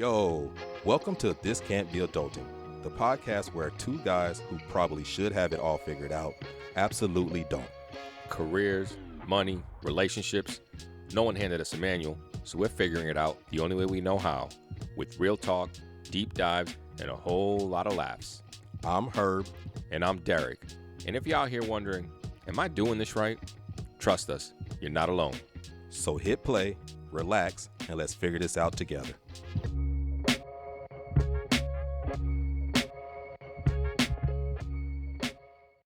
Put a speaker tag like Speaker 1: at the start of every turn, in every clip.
Speaker 1: Yo, welcome to This Can't Be Adultin, the podcast where two guys who probably should have it all figured out absolutely don't.
Speaker 2: Careers, money, relationships. No one handed us a manual, so we're figuring it out the only way we know how, with real talk, deep dives, and a whole lot of laughs.
Speaker 1: I'm Herb.
Speaker 2: And I'm Derek. And if you're out here wondering, am I doing this right? Trust us, you're not alone.
Speaker 1: So hit play, relax, and let's figure this out together.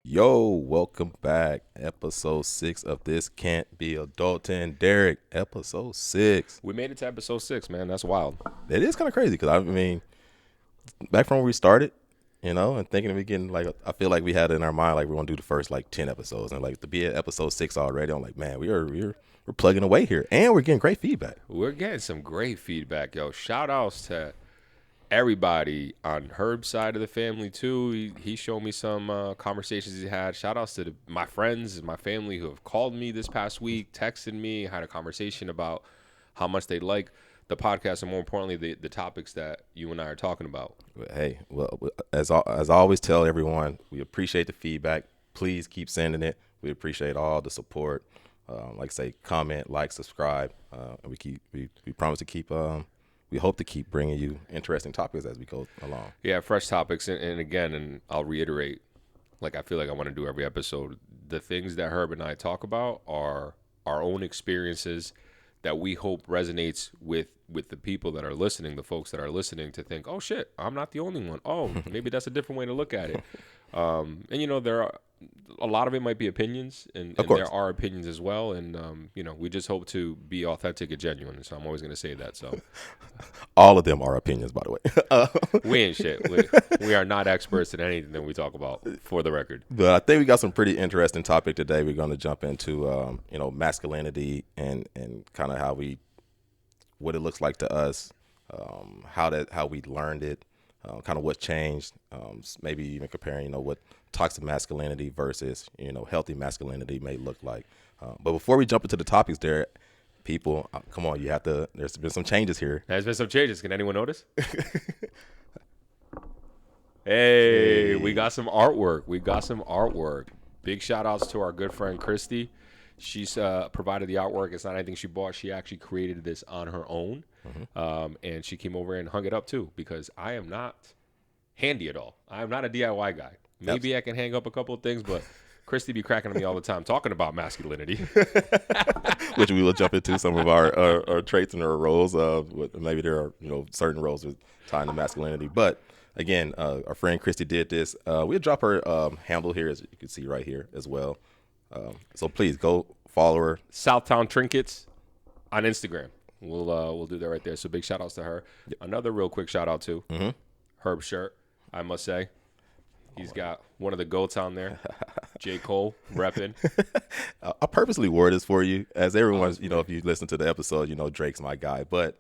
Speaker 1: Yo, welcome back. Episode 6 of This Can't Be Adultin. Derek, episode 6.
Speaker 2: We made it to episode 6, man. That's wild.
Speaker 1: It is kind of crazy because, I mean, back from when we started, you know, and thinking of it getting, like, I feel like we had it in our mind, like, we're going to do the first, 10 episodes. And, to be at episode 6 already, I'm like, man, we're plugging away here. And we're getting great feedback.
Speaker 2: We're getting some great feedback, yo. Shout-outs to everybody on Herb's side of the family too. He showed me some conversations he had. Shout outs to my friends and my family who have called me this past week, texted me, had a conversation about how much they like the podcast and more importantly the topics that you and I are talking about.
Speaker 1: Hey, well, as I always tell everyone, we appreciate the feedback. Please keep sending it. We appreciate all the support. Like I say, comment, like, subscribe. And we promise to keep we hope to keep bringing you interesting topics as we go along.
Speaker 2: Yeah, fresh topics. And again, and I'll reiterate, like I feel like I want to do every episode, the things that Herb and I talk about are our own experiences that we hope resonates with the people that are listening, the folks that are listening, to think, oh, shit, I'm not the only one. Oh, maybe that's a different way to look at it. And, you know, there are a lot of it might be opinions, and there are opinions as well. And, you know, we just hope to be authentic and genuine. So I'm always going to say that. So
Speaker 1: all of them are opinions, by the way.
Speaker 2: We ain't shit. We are not experts in anything that we talk about, for the record.
Speaker 1: But I think we got some pretty interesting topic today. We're going to jump into, masculinity and kind of what it looks like to us, how we learned it. Kind of what changed, maybe even comparing, what toxic masculinity versus, healthy masculinity may look like. But before we jump into the topics there, people, come on, there's been some changes here.
Speaker 2: There's been some changes. Can anyone notice? Hey, we got some artwork. Big shout outs to our good friend Christy. She's provided the artwork. It's not anything she bought. She actually created this on her own. And she came over and hung it up too, because I am not handy at all. I am not a DIY guy. Maybe I can hang up a couple of things, but Christy be cracking on me all the time talking about masculinity.
Speaker 1: Which we will jump into some of our traits and our roles. Maybe there are certain roles with tying to masculinity. But again, our friend Christy did this. We'll drop her handle here, as you can see right here as well. So please go follow her.
Speaker 2: Southtown Trinkets on Instagram. We'll do that right there. So big shout outs to her. Yep. Another real quick shout out to Herb shirt, I must say. He's got one of the GOATs on there. J. Cole repping.
Speaker 1: I purposely wore this for you, as everyone's, if you listen to the episode, Drake's my guy. But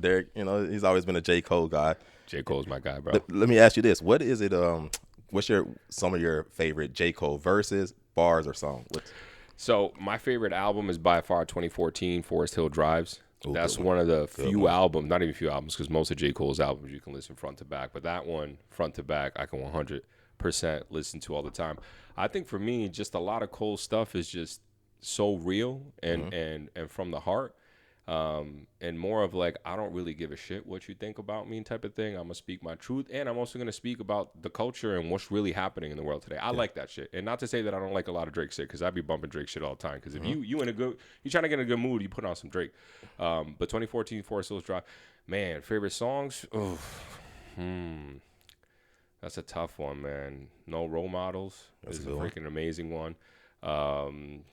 Speaker 1: Derek, he's always been a J. Cole guy.
Speaker 2: J. Cole's my guy, bro.
Speaker 1: Let me ask you this. What is it, what's some of your favorite J. Cole verses, bars, or songs?
Speaker 2: So my favorite album is by far 2014, Forest Hill Drives. Ooh, that's one of the few albums, not even few albums, because most of J. Cole's albums you can listen front to back. But that one, front to back, I can 100% listen to all the time. I think for me, just a lot of Cole stuff is just so real and from the heart. And more of like, I don't really give a shit what you think about me type of thing. I'm going to speak my truth. And I'm also going to speak about the culture and what's really happening in the world today. I like that shit. And not to say that I don't like a lot of Drake shit, because I be bumping Drake shit all the time. Because if you trying to get in a good mood, you put on some Drake. But 2014 Forest Hills Drive, man, favorite songs? That's a tough one, man. No Role Models is a freaking amazing one.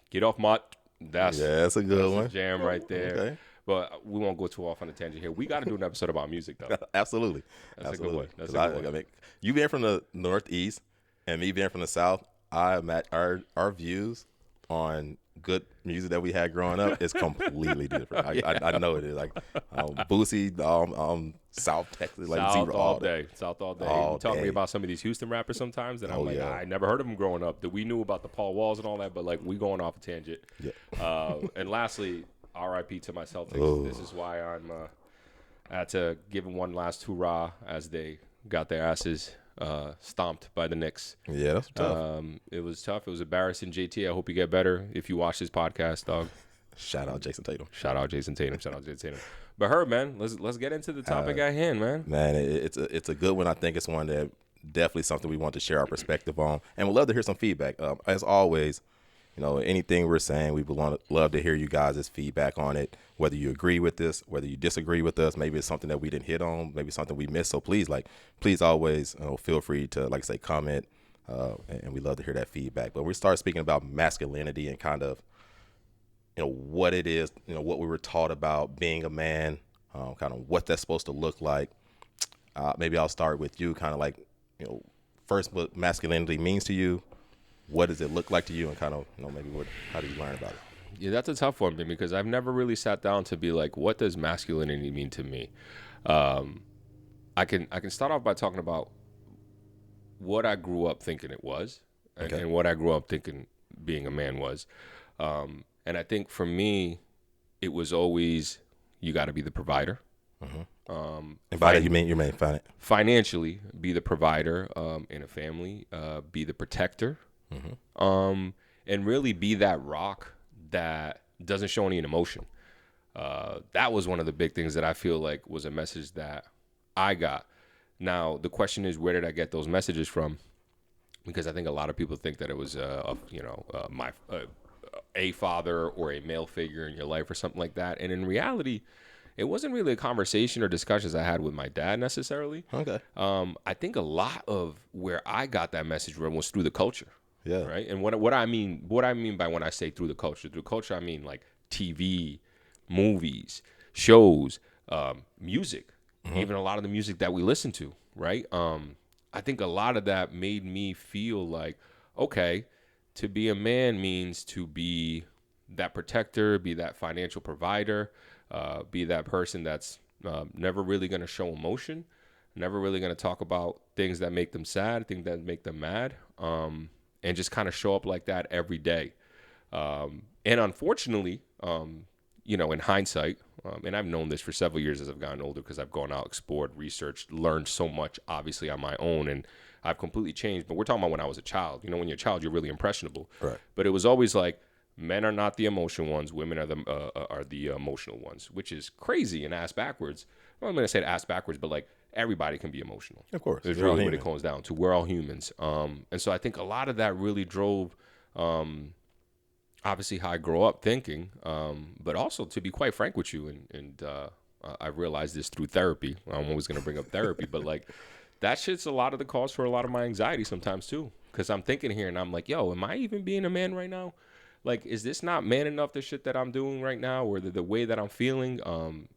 Speaker 2: Get Off Mutt. That's
Speaker 1: a good one.
Speaker 2: A jam right there. Okay. But we won't go too off on a tangent here. We got to do an episode about music, though.
Speaker 1: Absolutely.
Speaker 2: That's a good one. That's a good one.
Speaker 1: I mean, you being from the Northeast and me being from the South, our views on good music that we had growing up is completely different. I know it is. Like Boosie, South Texas, like
Speaker 2: South
Speaker 1: zero
Speaker 2: all day. South all day. You talk to me about some of these Houston rappers sometimes, and I'm I never heard of them growing up. That we knew about the Paul Walls and all that, but like we going off a tangent. Yeah. And lastly, R.I.P. to my Celtics. This is why I had to give them one last hurrah as they got their asses stomped by the Knicks.
Speaker 1: Yeah, that's tough.
Speaker 2: It was tough. It was embarrassing. JT, I hope you get better if you watch this podcast, dog.
Speaker 1: Shout out Jason Tatum.
Speaker 2: Shout out Jason Tatum. Shout out Jason Tatum. But Herb, man, let's get into the topic at hand, man.
Speaker 1: Man, it's a good one. I think it's one that definitely something we want to share our perspective on, and we'd love to hear some feedback. As always, anything we're saying, we would love to hear you guys' feedback on it. Whether you agree with this, whether you disagree with us, maybe it's something that we didn't hit on, maybe something we missed. So please always feel free to comment, and we love to hear that feedback. But we start speaking about masculinity and kind of what it is, what we were taught about being a man, kind of what that's supposed to look like. Maybe I'll start with you, kind of like, first what masculinity means to you. What does it look like to you, and kind of, maybe how do you learn about it?
Speaker 2: Yeah, that's a tough one, because I've never really sat down to be like, what does masculinity mean to me? I can start off by talking about what I grew up thinking it was,
Speaker 1: Okay.
Speaker 2: and what I grew up thinking being a man was. And I think for me, it was always, you got to be the provider.
Speaker 1: Mm-hmm. And by that, you mean
Speaker 2: financially, be the provider in a family, be the protector,
Speaker 1: mm-hmm.
Speaker 2: And really be that rock that doesn't show any emotion. That was one of the big things that I feel like was a message that I got. Now, the question is, where did I get those messages from? Because I think a lot of people think that it was, a father or a male figure in your life or something like that. And in reality, it wasn't really a conversation or discussions I had with my dad necessarily.
Speaker 1: Okay.
Speaker 2: I think a lot of where I got that message from was through the culture.
Speaker 1: Yeah.
Speaker 2: Right. And what I mean by when I say through the culture, I mean like TV, movies, shows, music,
Speaker 1: mm-hmm.
Speaker 2: even a lot of the music that we listen to. Right. I think a lot of that made me feel like, okay, to be a man means to be that protector, be that financial provider, be that person that's never really going to show emotion, never really going to talk about things that make them sad, things that make them mad, and just kind of show up like that every day. And unfortunately, in hindsight, and I've known this for several years as I've gotten older, because I've gone out, explored, researched, learned so much, obviously, on my own, and I've completely changed. But we're talking about when I was a child. When you're a child, you're really impressionable.
Speaker 1: Right.
Speaker 2: But it was always like, men are not the emotional ones, women are the emotional ones, which is crazy and ass backwards. Well, I'm going to say ass backwards, but like, everybody can be emotional.
Speaker 1: Of course.
Speaker 2: It's really what it comes down to. We're all humans. And so I think a lot of that really drove, obviously, how I grow up thinking, but also, to be quite frank with you, and I realized this through therapy. I'm always going to bring up therapy, but like, that shit's a lot of the cause for a lot of my anxiety sometimes too. Because I'm thinking here and I'm like, yo, am I even being a man right now? Like, is this not man enough, the shit that I'm doing right now, or the way that I'm feeling?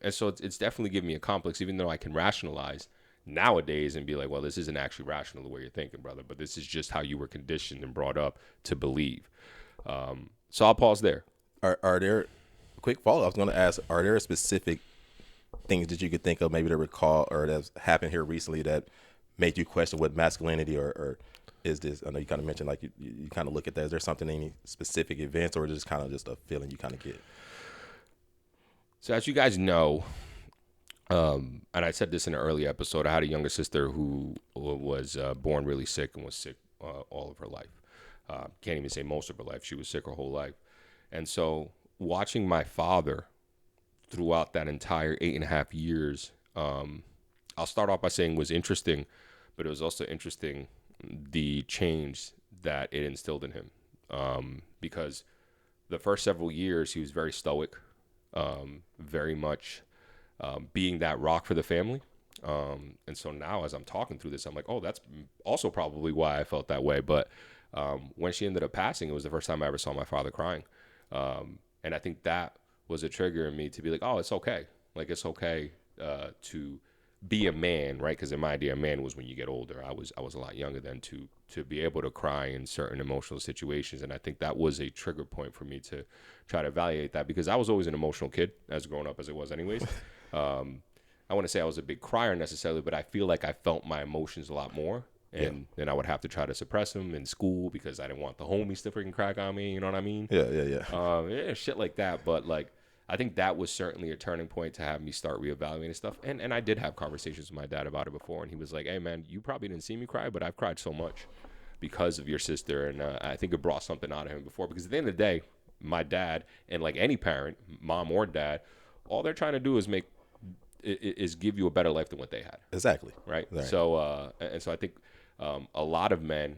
Speaker 2: And so it's definitely giving me a complex, even though I can rationalize nowadays and be like, well, this isn't actually rational the way you're thinking, brother, but this is just how you were conditioned and brought up to believe. So I'll pause there.
Speaker 1: Are there, quick follow-up, I was going to ask, are there specific things that you could think of, maybe to recall, or that's happened here recently that made you question what masculinity or is this? I know you kind of mentioned, like, you kind of look at that. Is there something, any specific events, or just kind of just a feeling you kind of get?
Speaker 2: So as you guys know, and I said this in an early episode, I had a younger sister who was born really sick and was sick all of her life. Can't even say most of her life. She was sick her whole life. And so watching my father throughout that entire 8.5 years, I'll start off by saying was interesting, but it was also interesting the change that it instilled in him. Because the first several years, he was very stoic, very much being that rock for the family. And so now as I'm talking through this, I'm like, oh, that's also probably why I felt that way. But when she ended up passing, it was the first time I ever saw my father crying. And I think that was a trigger in me to be like, oh, it's okay. Like, it's okay to be a man, right? Because in my idea, a man was when you get older. I was a lot younger then, to be able to cry in certain emotional situations. And I think that was a trigger point for me to try to evaluate that, because I was always an emotional kid as growing up as it was anyways. I want to say I was a big crier necessarily, but I feel like I felt my emotions a lot more. And then I would have to try to suppress them in school because I didn't want the homies to freaking crack on me. You know what I mean?
Speaker 1: Yeah.
Speaker 2: Yeah, shit like that. But like, I think that was certainly a turning point to have me start reevaluating stuff. And I did have conversations with my dad about it before, and he was like, "Hey, man, you probably didn't see me cry, but I've cried so much because of your sister." And I think it brought something out of him before, because at the end of the day, my dad, and like any parent, mom or dad, all they're trying to do is give you a better life than what they had.
Speaker 1: Exactly.
Speaker 2: Right.
Speaker 1: Right.
Speaker 2: So so I think a lot of men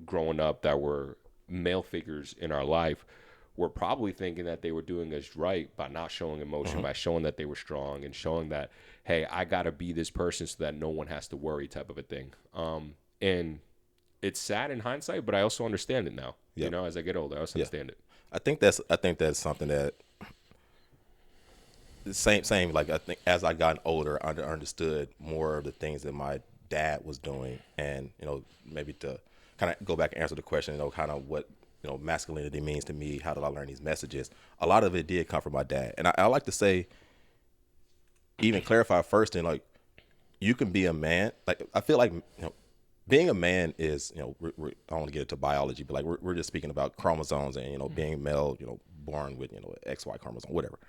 Speaker 2: growing up that were male figures in our life were probably thinking that they were doing us right by not showing emotion, by showing that they were strong and showing that, hey, I got to be this person so that no one has to worry, type of a thing. And it's sad in hindsight, but I also understand it now.
Speaker 1: Yep.
Speaker 2: You know, as I get older, I also understand it.
Speaker 1: I think that's something that same like, I think as I got older, I understood more of the things that my dad was doing, and maybe to kind of go back and answer the question, kind of what masculinity means to me. How did I learn these messages? A lot of it did come from my dad, and I like to say, even clarify first, and like, you can be a man. Like, I feel like being a man is, I don't want to get into biology, but like, we're just speaking about chromosomes and being male, born with XY chromosome, whatever.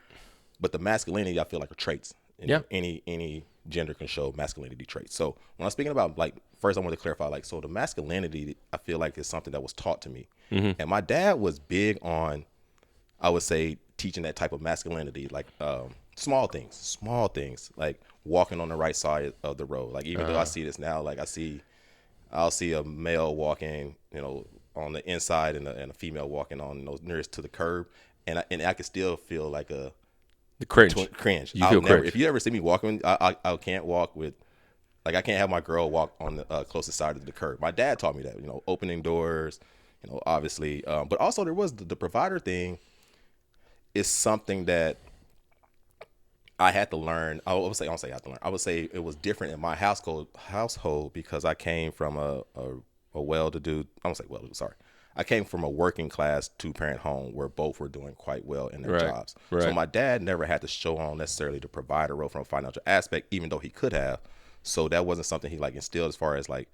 Speaker 1: But the masculinity, I feel like, are traits. Any gender can show masculinity traits. So when I'm speaking about, like, first I want to clarify, like, so the masculinity, I feel like, is something that was taught to me. And my dad was big on, I would say, teaching that type of masculinity, like small things, like walking on the right side of the road. Like, even though I see this now, like, I'll see a male walking, on the inside, and a female walking on nearest to the curb, and I can still feel like the cringe.
Speaker 2: You feel cringe.
Speaker 1: If you ever see me walking, I can't walk with, like, I can't have my girl walk on the closest side of the curb. My dad taught me that, opening doors, obviously, but also there was the provider thing is something that I had to learn. I don't say I had to learn. I would say it was different in my household because I came from a well-to-do. I don't say well-to-do. Sorry, I came from a working class 2-parent home where both were doing quite well in their jobs.
Speaker 2: Right.
Speaker 1: So my dad never had to show on necessarily the provider role from a financial aspect, even though he could have. So that wasn't something he like instilled as far as like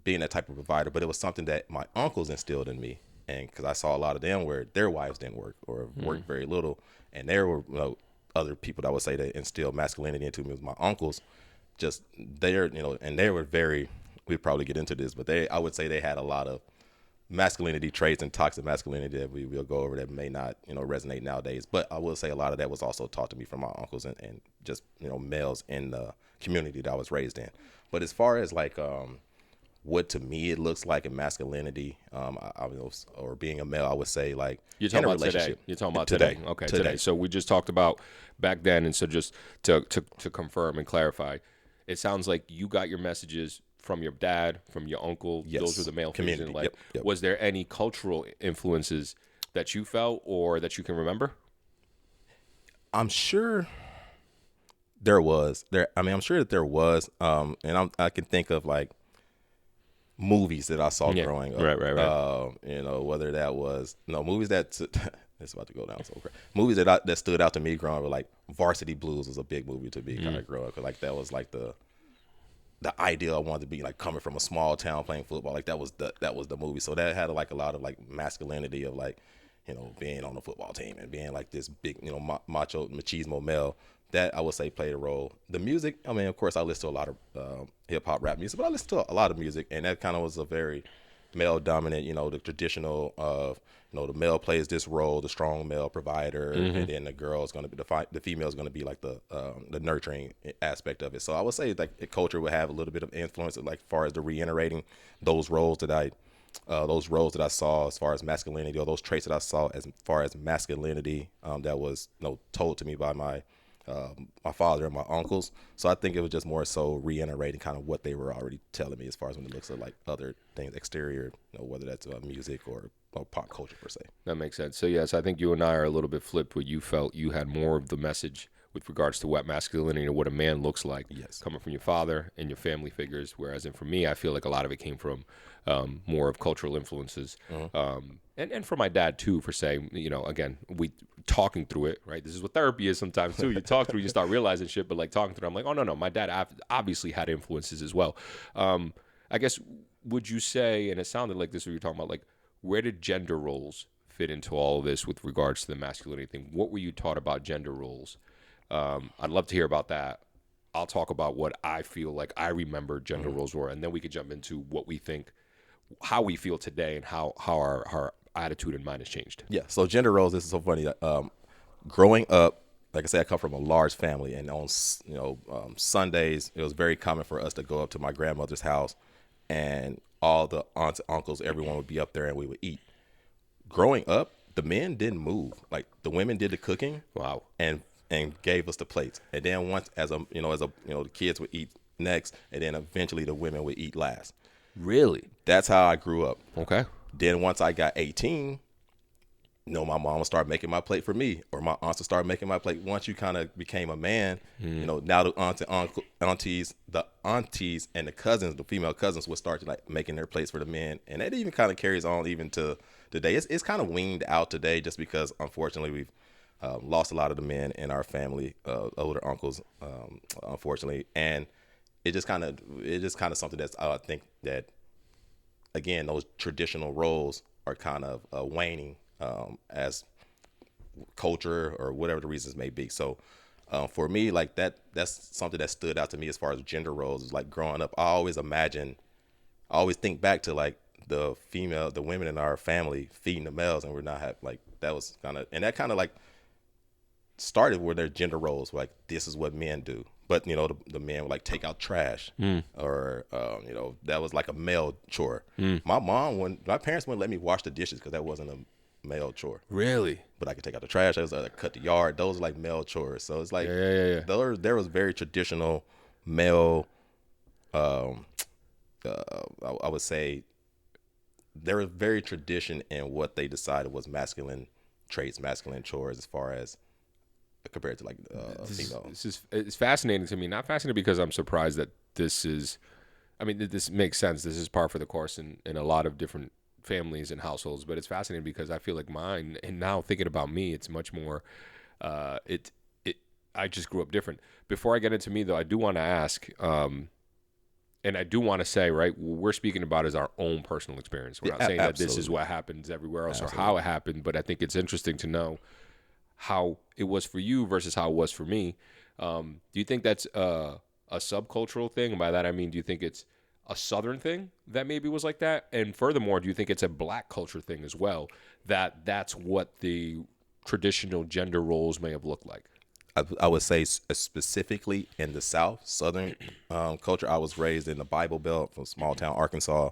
Speaker 1: being that type of provider. But it was something that my uncles instilled in me, and because I saw a lot of them where their wives didn't work or worked very little, and there were other people that I would say that instilled masculinity into me was my uncles. Just they're and they were very. We'd probably get into this, but I would say they had a lot of masculinity traits and toxic masculinity that we will go over that may not resonate nowadays. But I will say a lot of that was also taught to me from my uncles and just males in the community that I was raised in. But as far as like what to me it looks like in masculinity, or being a male, I would say, like,
Speaker 2: you're talking about today. You're talking about today. Okay, today. So we just talked about back then, and so just to confirm and clarify, it sounds like you got your messages from your dad, from your uncle.
Speaker 1: Yes.
Speaker 2: Those were the male figures in
Speaker 1: Community.
Speaker 2: life.
Speaker 1: Yep.
Speaker 2: Was there any cultural influences that you felt or that you can remember?
Speaker 1: I'm sure there was. I'm sure that there was. And I can think of like movies that I saw growing up.
Speaker 2: Right.
Speaker 1: Whether that was movies that it's about to go down so crazy. Movies that stood out to me growing up, like Varsity Blues was a big movie to me kind of growing up. Like that was like the idea I wanted to be, like, coming from a small town playing football. Like that was the movie. So that had like a lot of like masculinity of like, being on the football team and being like this big, macho machismo male. That I would say played a role. The music, I mean, of course, I listen to a lot of hip hop, rap music, but I listen to a lot of music, and that kind of was a very male dominant. The traditional of the male plays this role, the strong male provider, and then the girl is going to be the female is going to be like the nurturing aspect of it. So I would say like the culture would have a little bit of influence, like as far as the reiterating those roles that I saw as far as masculinity, or those traits that I saw as far as masculinity that was told to me by my father and my uncles. So I think it was just more so reiterating kind of what they were already telling me as far as when it looks at like other things exterior, whether that's music or pop culture per se.
Speaker 2: That makes sense. So yes, I think you and I are a little bit flipped, where you felt you had more of the message with regards to what masculinity and what a man looks like, coming from your father and your family figures. Whereas for me, I feel like a lot of it came from more of cultural influences. And for my dad too, for saying, again, we talking through it, right? This is what therapy is sometimes too. You talk through, you start realizing shit, but like talking through, I'm like, oh no, my dad obviously had influences as well. I guess, would you say, and it sounded like this when you were talking about, like, where did gender roles fit into all of this with regards to the masculinity thing. What were you taught about gender roles? I'd love to hear about that. I'll talk about what I feel like I remember gender roles were, and then we could jump into what we think, how we feel today, and how our attitude and mind has changed.
Speaker 1: Yeah. So gender roles. This is so funny. Growing up, like I said, I come from a large family, and on Sundays, it was very common for us to go up to my grandmother's house, and all the aunts, uncles, everyone would be up there, and we would eat. Growing up, the men didn't move. Like the women did the cooking.
Speaker 2: Wow.
Speaker 1: And gave us the plates. And then once, the kids would eat next, and then eventually the women would eat last.
Speaker 2: Really?
Speaker 1: That's how I grew up.
Speaker 2: Okay.
Speaker 1: Then once I got 18, my mom would start making my plate for me, or my aunts would start making my plate. Once you kind of became a man, now the aunties and the cousins, the female cousins, would start like making their plates for the men, and that even kind of carries on even to today. It's kind of weaned out today, just because unfortunately we've lost a lot of the men in our family, older uncles, unfortunately, and it's just kind of something that's I think that again those traditional roles are kind of waning as culture or whatever the reasons may be. So for me, like that's something that stood out to me as far as gender roles. Is like growing up, I always think back to like the women in our family feeding the males, and we're not that was kind of, and that kind of like started with their gender roles. Like this is what men do, but the men would like take out trash, or that was like a male chore. My parents wouldn't let me wash the dishes because that wasn't a male chore.
Speaker 2: Really?
Speaker 1: But I could take out the trash. I was cut the yard. Those are like male chores. So it's like there was very traditional male. I would say there was very tradition in what they decided was masculine traits, masculine chores, as far as compared to like female.
Speaker 2: It's fascinating to me. Not fascinating because I'm surprised that this is. I mean, this makes sense. This is par for the course in a lot of different families and households, but it's fascinating because I feel like mine, and now thinking about me, it's much more. I just grew up different. Before I get into me though, I do want to ask. And I do want to say, right, what we're speaking about is our own personal experience. We're not saying that this is what happens everywhere else or how it happened, but I think it's interesting to know how it was for you versus how it was for me. Do you think that's a subcultural thing? And by that, I mean, do you think it's a Southern thing that maybe was like that? And furthermore, do you think it's a Black culture thing as well, that's what the traditional gender roles may have looked like?
Speaker 1: I would say specifically in the South, Southern culture. I was raised in the Bible Belt from small town Arkansas.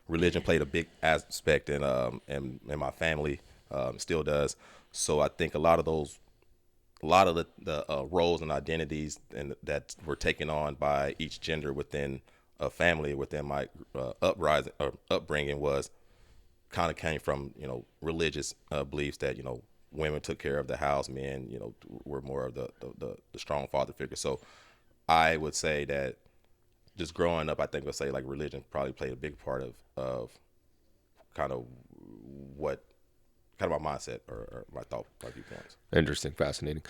Speaker 1: Religion played a big aspect in my family, still does. So I think a lot of the roles and identities that were taken on by each gender within a family, within my upbringing, was kind of came from religious beliefs that women took care of the house, men, were more of the strong father figure. So I would say that just growing up, I think I'd say like religion probably played a big part of kind of my mindset or my viewpoints.
Speaker 2: Interesting, fascinating.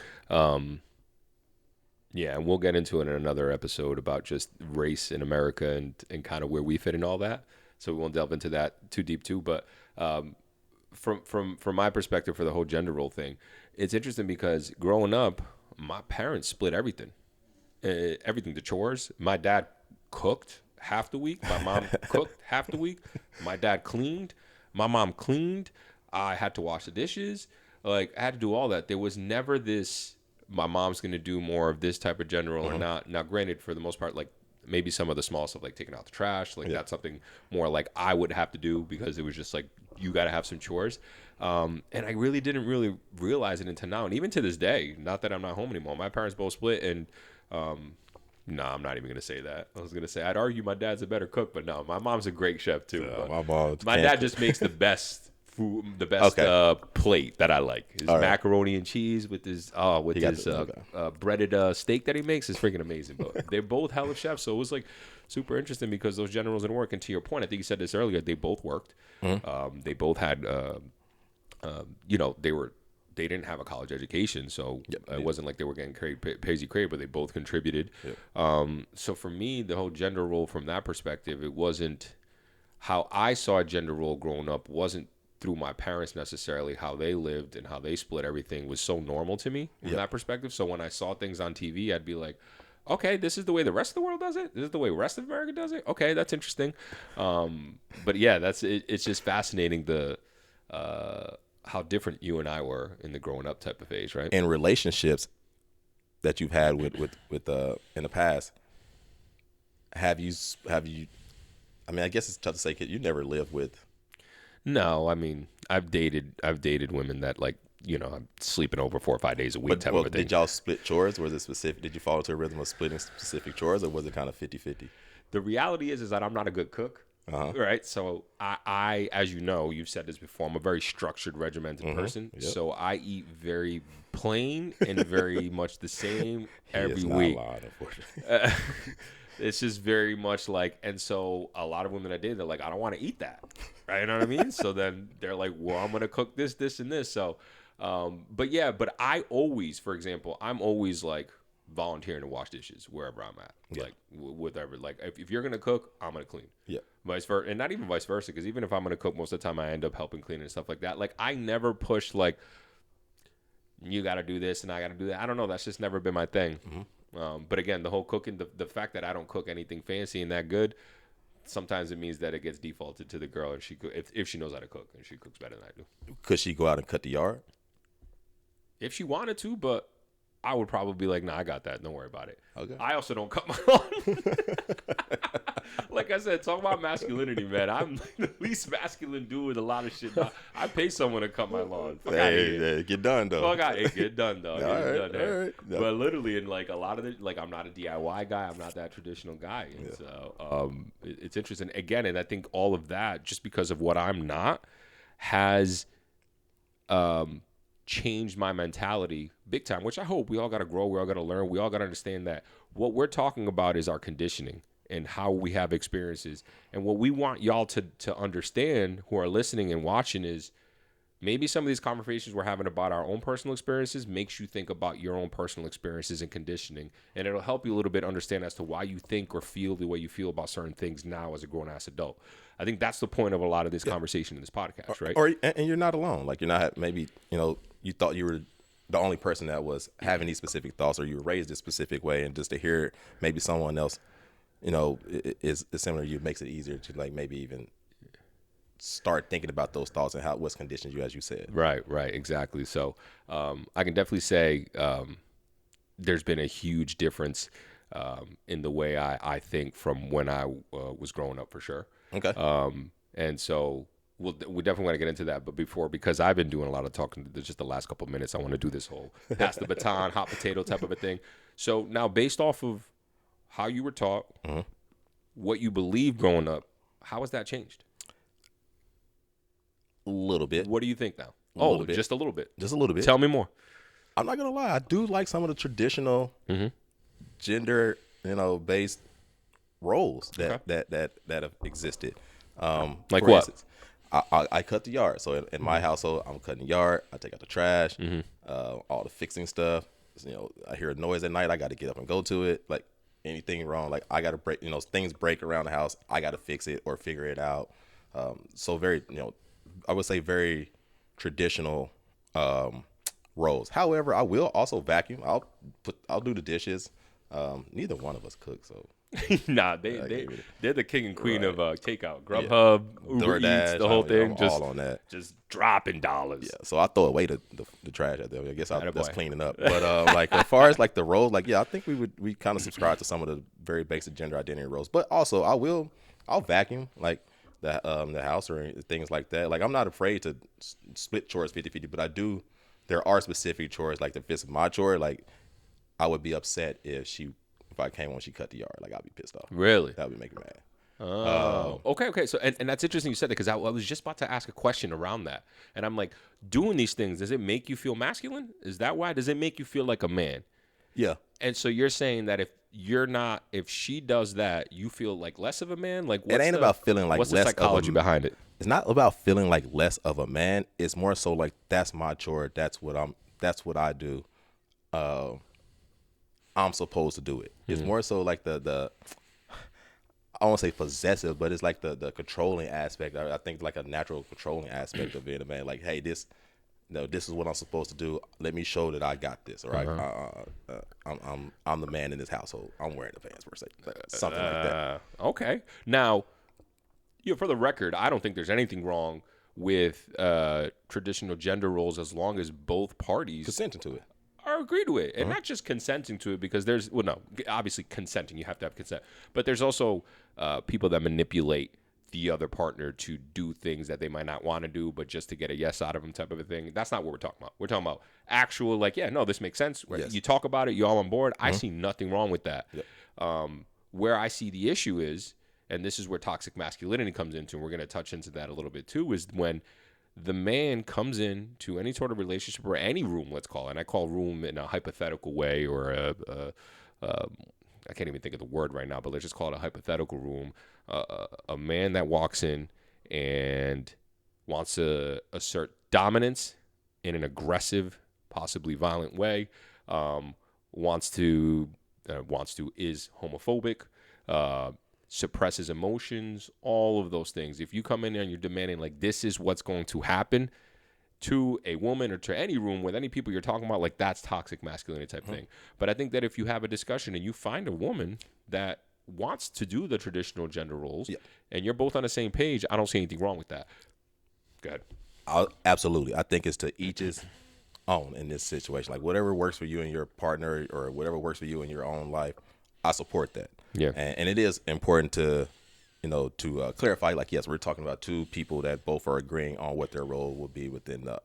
Speaker 2: Yeah, and we'll get into it in another episode about just race in America and kind of where we fit in all that. So we won't delve into that too deep too, but from my perspective for the whole gender role thing, it's interesting because growing up, my parents split everything, the chores. My dad cooked half the week. My mom cooked half the week. My dad cleaned. My mom cleaned. I had to wash the dishes. Like I had to do all that. There was never this, my mom's going to do more of this type of gender role or not. Now, granted, for the most part, like maybe some of the small stuff, like taking out the trash, like that's something more like I would have to do because it was just like, you got to have some chores. And I really didn't really realize it until now. And even to this day, not that I'm not home anymore. My parents both split and, no, I'm not even going to say that. I was going to say, I'd argue my dad's a better cook, but no, my mom's a great chef too. My dad just makes the best food, the best plate that I like. His macaroni and cheese with his breaded steak that he makes is freaking amazing. But they're both hell of chefs, so it was like super interesting because those generals didn't work. And to your point, I think you said this earlier, they both worked. They both had, they didn't have a college education, so it wasn't like they were getting crazy, but they both contributed. So for me, the whole gender role from that perspective, it wasn't how I saw a gender role growing up. Wasn't through my parents necessarily, how they lived and how they split everything was so normal to me from that perspective. So when I saw things on TV, I'd be like, okay, this is the way the rest of the world does it. This is the way the rest of America does it. Okay, that's interesting. But yeah, that's it. It's just fascinating how different you and I were in the growing up type of phase, right?
Speaker 1: And relationships that you've had with in the past, have you? I mean, I guess it's tough to say 'cause you never lived with.
Speaker 2: No, I mean, I've dated women that, like, you know, I'm sleeping over 4 or 5 days a week type of a thing.
Speaker 1: Did y'all split chores? Was it specific? Did you fall into a rhythm of splitting specific chores, or was it kind of 50-50?
Speaker 2: The reality is that I'm not a good cook, right? So I, as you know, you've said this before, I'm a very structured, regimented person. Yep. So I eat very plain and very much the same every week.
Speaker 1: Lying, unfortunately.
Speaker 2: It's just very much like, and so a lot of women I date, they're like, I don't want to eat that, right? You know what I mean? So then they're like, well, I'm gonna cook this, and this. So, but I always, for example, I'm always like volunteering to wash dishes wherever I'm at, like whatever. Like if you're gonna cook, I'm gonna clean. Yeah. Vice versa, and not even vice versa, because even if I'm gonna cook, most of the time I end up helping clean and stuff like that. Like I never push like, you got to do this and I got to do that. I don't know. That's just never been my thing. But again, the whole cooking, the fact that I don't cook anything fancy and that good, sometimes it means that it gets defaulted to the girl, and if she knows how to cook, and she cooks better than I do.
Speaker 1: Could she go out and cut the yard?
Speaker 2: If she wanted to, but I would probably be like, nah, I got that. Don't worry about it.
Speaker 1: Okay.
Speaker 2: I also don't cut my lawn. Like I said, talk about masculinity, man. I'm the least masculine dude with a lot of shit. I pay someone to cut my lawn.
Speaker 1: Hey, get done, though.
Speaker 2: Fuck out, get done, though.
Speaker 1: All right.
Speaker 2: No. But literally, in like a lot of it, like I'm not a DIY guy. I'm not that traditional guy. And so it's interesting. Again, and I think all of that, just because of what I'm not, has changed my mentality big time, which I hope we all got to grow. We all got to learn. We all got to understand that what we're talking about is our conditioning and how we have experiences. And what we want y'all to understand who are listening and watching is maybe some of these conversations we're having about our own personal experiences makes you think about your own personal experiences and conditioning. And it'll help you a little bit understand as to why you think or feel the way you feel about certain things now as a grown-ass adult. I think that's the point of a lot of this conversation in this podcast, right?
Speaker 1: And you're not alone. Like, you're not, maybe, you thought you were the only person that was having these specific thoughts, or you were raised a specific way, and just to hear maybe someone else, is similar to you makes it easier to, like, maybe even start thinking about those thoughts and what's conditioned you, as you said.
Speaker 2: Right, exactly. So I can definitely say there's been a huge difference in the way I think from when I was growing up, for sure.
Speaker 1: Okay.
Speaker 2: And so we definitely want to get into that. But because I've been doing a lot of talking just the last couple of minutes, I want to do this whole pass the baton, hot potato type of a thing. So now, based off of how you were taught, what you believed growing up, how has that changed?
Speaker 1: A little bit.
Speaker 2: What do you think now? Just a little bit.
Speaker 1: Just a little bit.
Speaker 2: Tell me more.
Speaker 1: I'm not gonna lie. I do like some of the traditional gender, based roles that have existed.
Speaker 2: Like
Speaker 1: for
Speaker 2: what?
Speaker 1: Instance, I cut the yard. So in my household, I'm cutting the yard. I take out the trash, all the fixing stuff. I hear a noise at night. I got to get up and go to it. Like, anything wrong, like, I got to break. Things break around the house. I got to fix it or figure it out. So very, I would say very traditional roles. However, I will also vacuum. I'll do the dishes. Neither one of us cook, so.
Speaker 2: Nah, they're the king and queen of takeout. Grubhub, Uber Eats, the whole thing.
Speaker 1: I'm
Speaker 2: just
Speaker 1: all on that.
Speaker 2: Just dropping dollars.
Speaker 1: Yeah, so I throw away the trash out there. I guess that's cleaning up. But like, as far as like the roles, like, I think we kind of subscribe to some of the very basic gender identity roles. But also, I'll vacuum, like, the house or things like that. Like, I'm not afraid to split chores 50-50, but there are specific chores, like, if it's my chore, like, I would be upset if I came when she cut the yard. Like, I'd be pissed off.
Speaker 2: Really?
Speaker 1: That would make me mad.
Speaker 2: Oh, okay. So, and that's interesting you said that, because I was just about to ask a question around that. And I'm like, doing these things, does it make you feel masculine? Is that why? Does it make you feel like a man?
Speaker 1: Yeah.
Speaker 2: And so you're saying that if she does that, you feel like less of a man? Like,
Speaker 1: it ain't about feeling like
Speaker 2: what's
Speaker 1: less
Speaker 2: the psychology behind it?
Speaker 1: It's not about feeling like less of a man. It's more so like, that's my chore. That's what I do. I'm supposed to do it. It's more so like I won't say possessive, but it's like the controlling aspect. I think like a natural controlling aspect of being a man. Like, hey, this is what I'm supposed to do. Let me show that I got this. All right, I'm the man in this household. I'm wearing the pants per se, something like that.
Speaker 2: Okay. Now, for the record, I don't think there's anything wrong with traditional gender roles as long as both parties
Speaker 1: Consenting to it.
Speaker 2: are agreed to it, and not just consenting to it, because there's obviously consenting, you have to have consent, but there's also people that manipulate the other partner to do things that they might not want to do, but just to get a yes out of them, type of a thing. That's not what we're talking about. We're talking about actual, like, yeah, no, this makes sense. Yes. You talk about it, you all on board. I see nothing wrong with that. Yep. Where I see the issue is, and this is where toxic masculinity comes into, and we're going to touch into that a little bit too, is when the man comes in to any sort of relationship or any room, let's call it, and I call room in a hypothetical way, or I can't even think of the word right now, but let's just call it a hypothetical room. A man that walks in and wants to assert dominance in an aggressive, possibly violent way, is homophobic, suppresses emotions, all of those things. If you come in there and you're demanding, like, this is what's going to happen to a woman or to any room with any people you're talking about, like, that's toxic masculinity type thing. But I think that if you have a discussion and you find a woman that wants to do the traditional gender roles, and you're both on the same page, I don't see anything wrong with that. Go ahead.
Speaker 1: Absolutely. I think it's to each his own in this situation. Like, whatever works for you and your partner, or whatever works for you in your own life, I support that.
Speaker 2: Yeah.
Speaker 1: And it is important to, clarify, like, yes, we're talking about two people that both are agreeing on what their role will be within the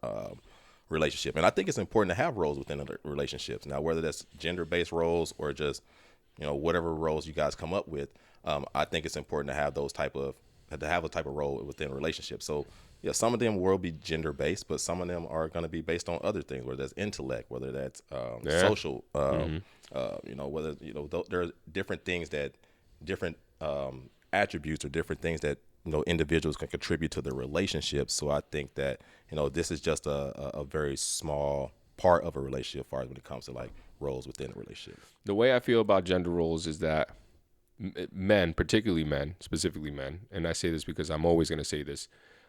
Speaker 1: relationship. And I think it's important to have roles within the relationships. Now, whether that's gender-based roles or just, whatever roles you guys come up with, I think it's important to have a type of role within relationships. So, yeah, some of them will be gender-based, but some of them are going to be based on other things, whether that's intellect, whether that's social, whether, there are different things that different attributes or different things that, individuals can contribute to the relationship. So I think that, this is just a very small part of a relationship as far as when it comes to, like, roles within a relationship.
Speaker 2: The way I feel about gender roles is that men, particularly men, specifically men, and I say this because I'm always going to say this,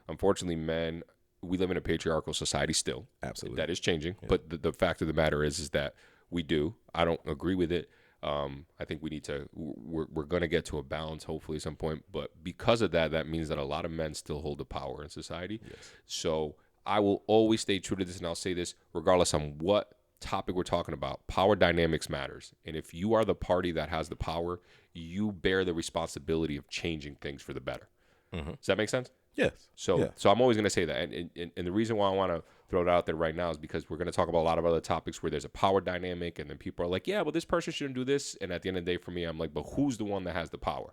Speaker 2: unfortunately, men, we live in a patriarchal society still.
Speaker 1: Absolutely.
Speaker 2: That is changing. Yeah. But the fact of the matter is that we do. I don't agree with it. I think we're going to get to a balance, hopefully, at some point. But because of that, that means that a lot of men still hold the power in society. Yes. So I will always stay true to this, and I'll say this regardless on what topic we're talking about. Power dynamics matters. And if you are the party that has the power, you bear the responsibility of changing things for the better. Mm-hmm. Does that make sense?
Speaker 1: Yes.
Speaker 2: So I'm always going to say that. And the reason why I want to throw it out there right now is because we're going to talk about a lot of other topics where there's a power dynamic, and then people are like, yeah, well, this person shouldn't do this. And at the end of the day, for me, I'm like, but who's the one that has the power?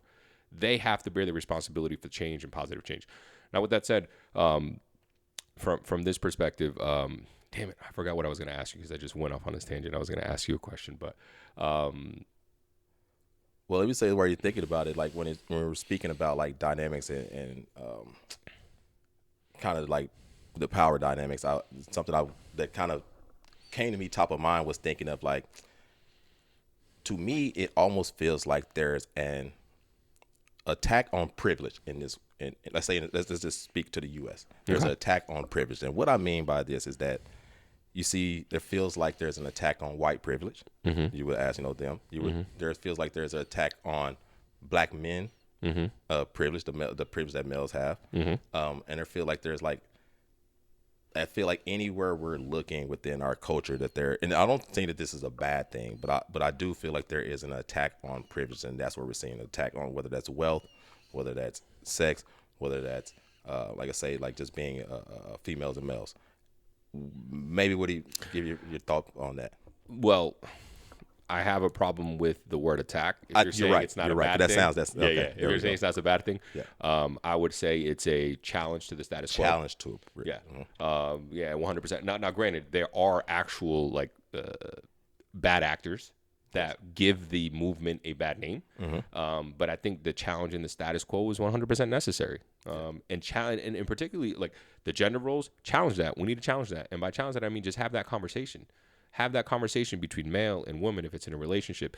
Speaker 2: They have to bear the responsibility for change and positive change. Now, with that said, from this perspective, damn it, I forgot what I was going to ask you because I just went off on this tangent. I was going to ask you a question, but
Speaker 1: well, let me say where you're thinking about it, like when we're speaking about, like, dynamics and kind of like the power dynamics, that kind of came to me top of mind was thinking of, like, to me, it almost feels like there's an attack on privilege in this. And let's just speak to the U.S. There's an attack on privilege, and what I mean by this is that, you see, there feels like there's an attack on white privilege. Mm-hmm. You would ask, them. There feels like there's an attack on black men privilege, the privilege that males have. Mm-hmm. And I feel like anywhere we're looking within our culture that and I don't think that this is a bad thing, but I do feel like there is an attack on privilege, and that's what we're seeing, an attack on whether that's wealth, whether that's sex, whether that's like I say, like just being females and males. Maybe what do you give your thought on that?
Speaker 2: Well, I have a problem with the word attack. If you're saying
Speaker 1: right.
Speaker 2: It's not
Speaker 1: you're
Speaker 2: a
Speaker 1: right.
Speaker 2: bad thing.
Speaker 1: Okay.
Speaker 2: If you're saying it's not a bad thing, I would say it's a challenge to the status quo.
Speaker 1: Challenge to it.
Speaker 2: Yeah. 100%. Now, granted, there are actual, like, bad actors that give the movement a bad name. Mm-hmm. But I think the challenge in the status quo is 100% necessary. And particularly, like, the gender roles, challenge that. We need to challenge that. And by challenge that, I mean just have that conversation. Have that conversation between male and woman if it's in a relationship,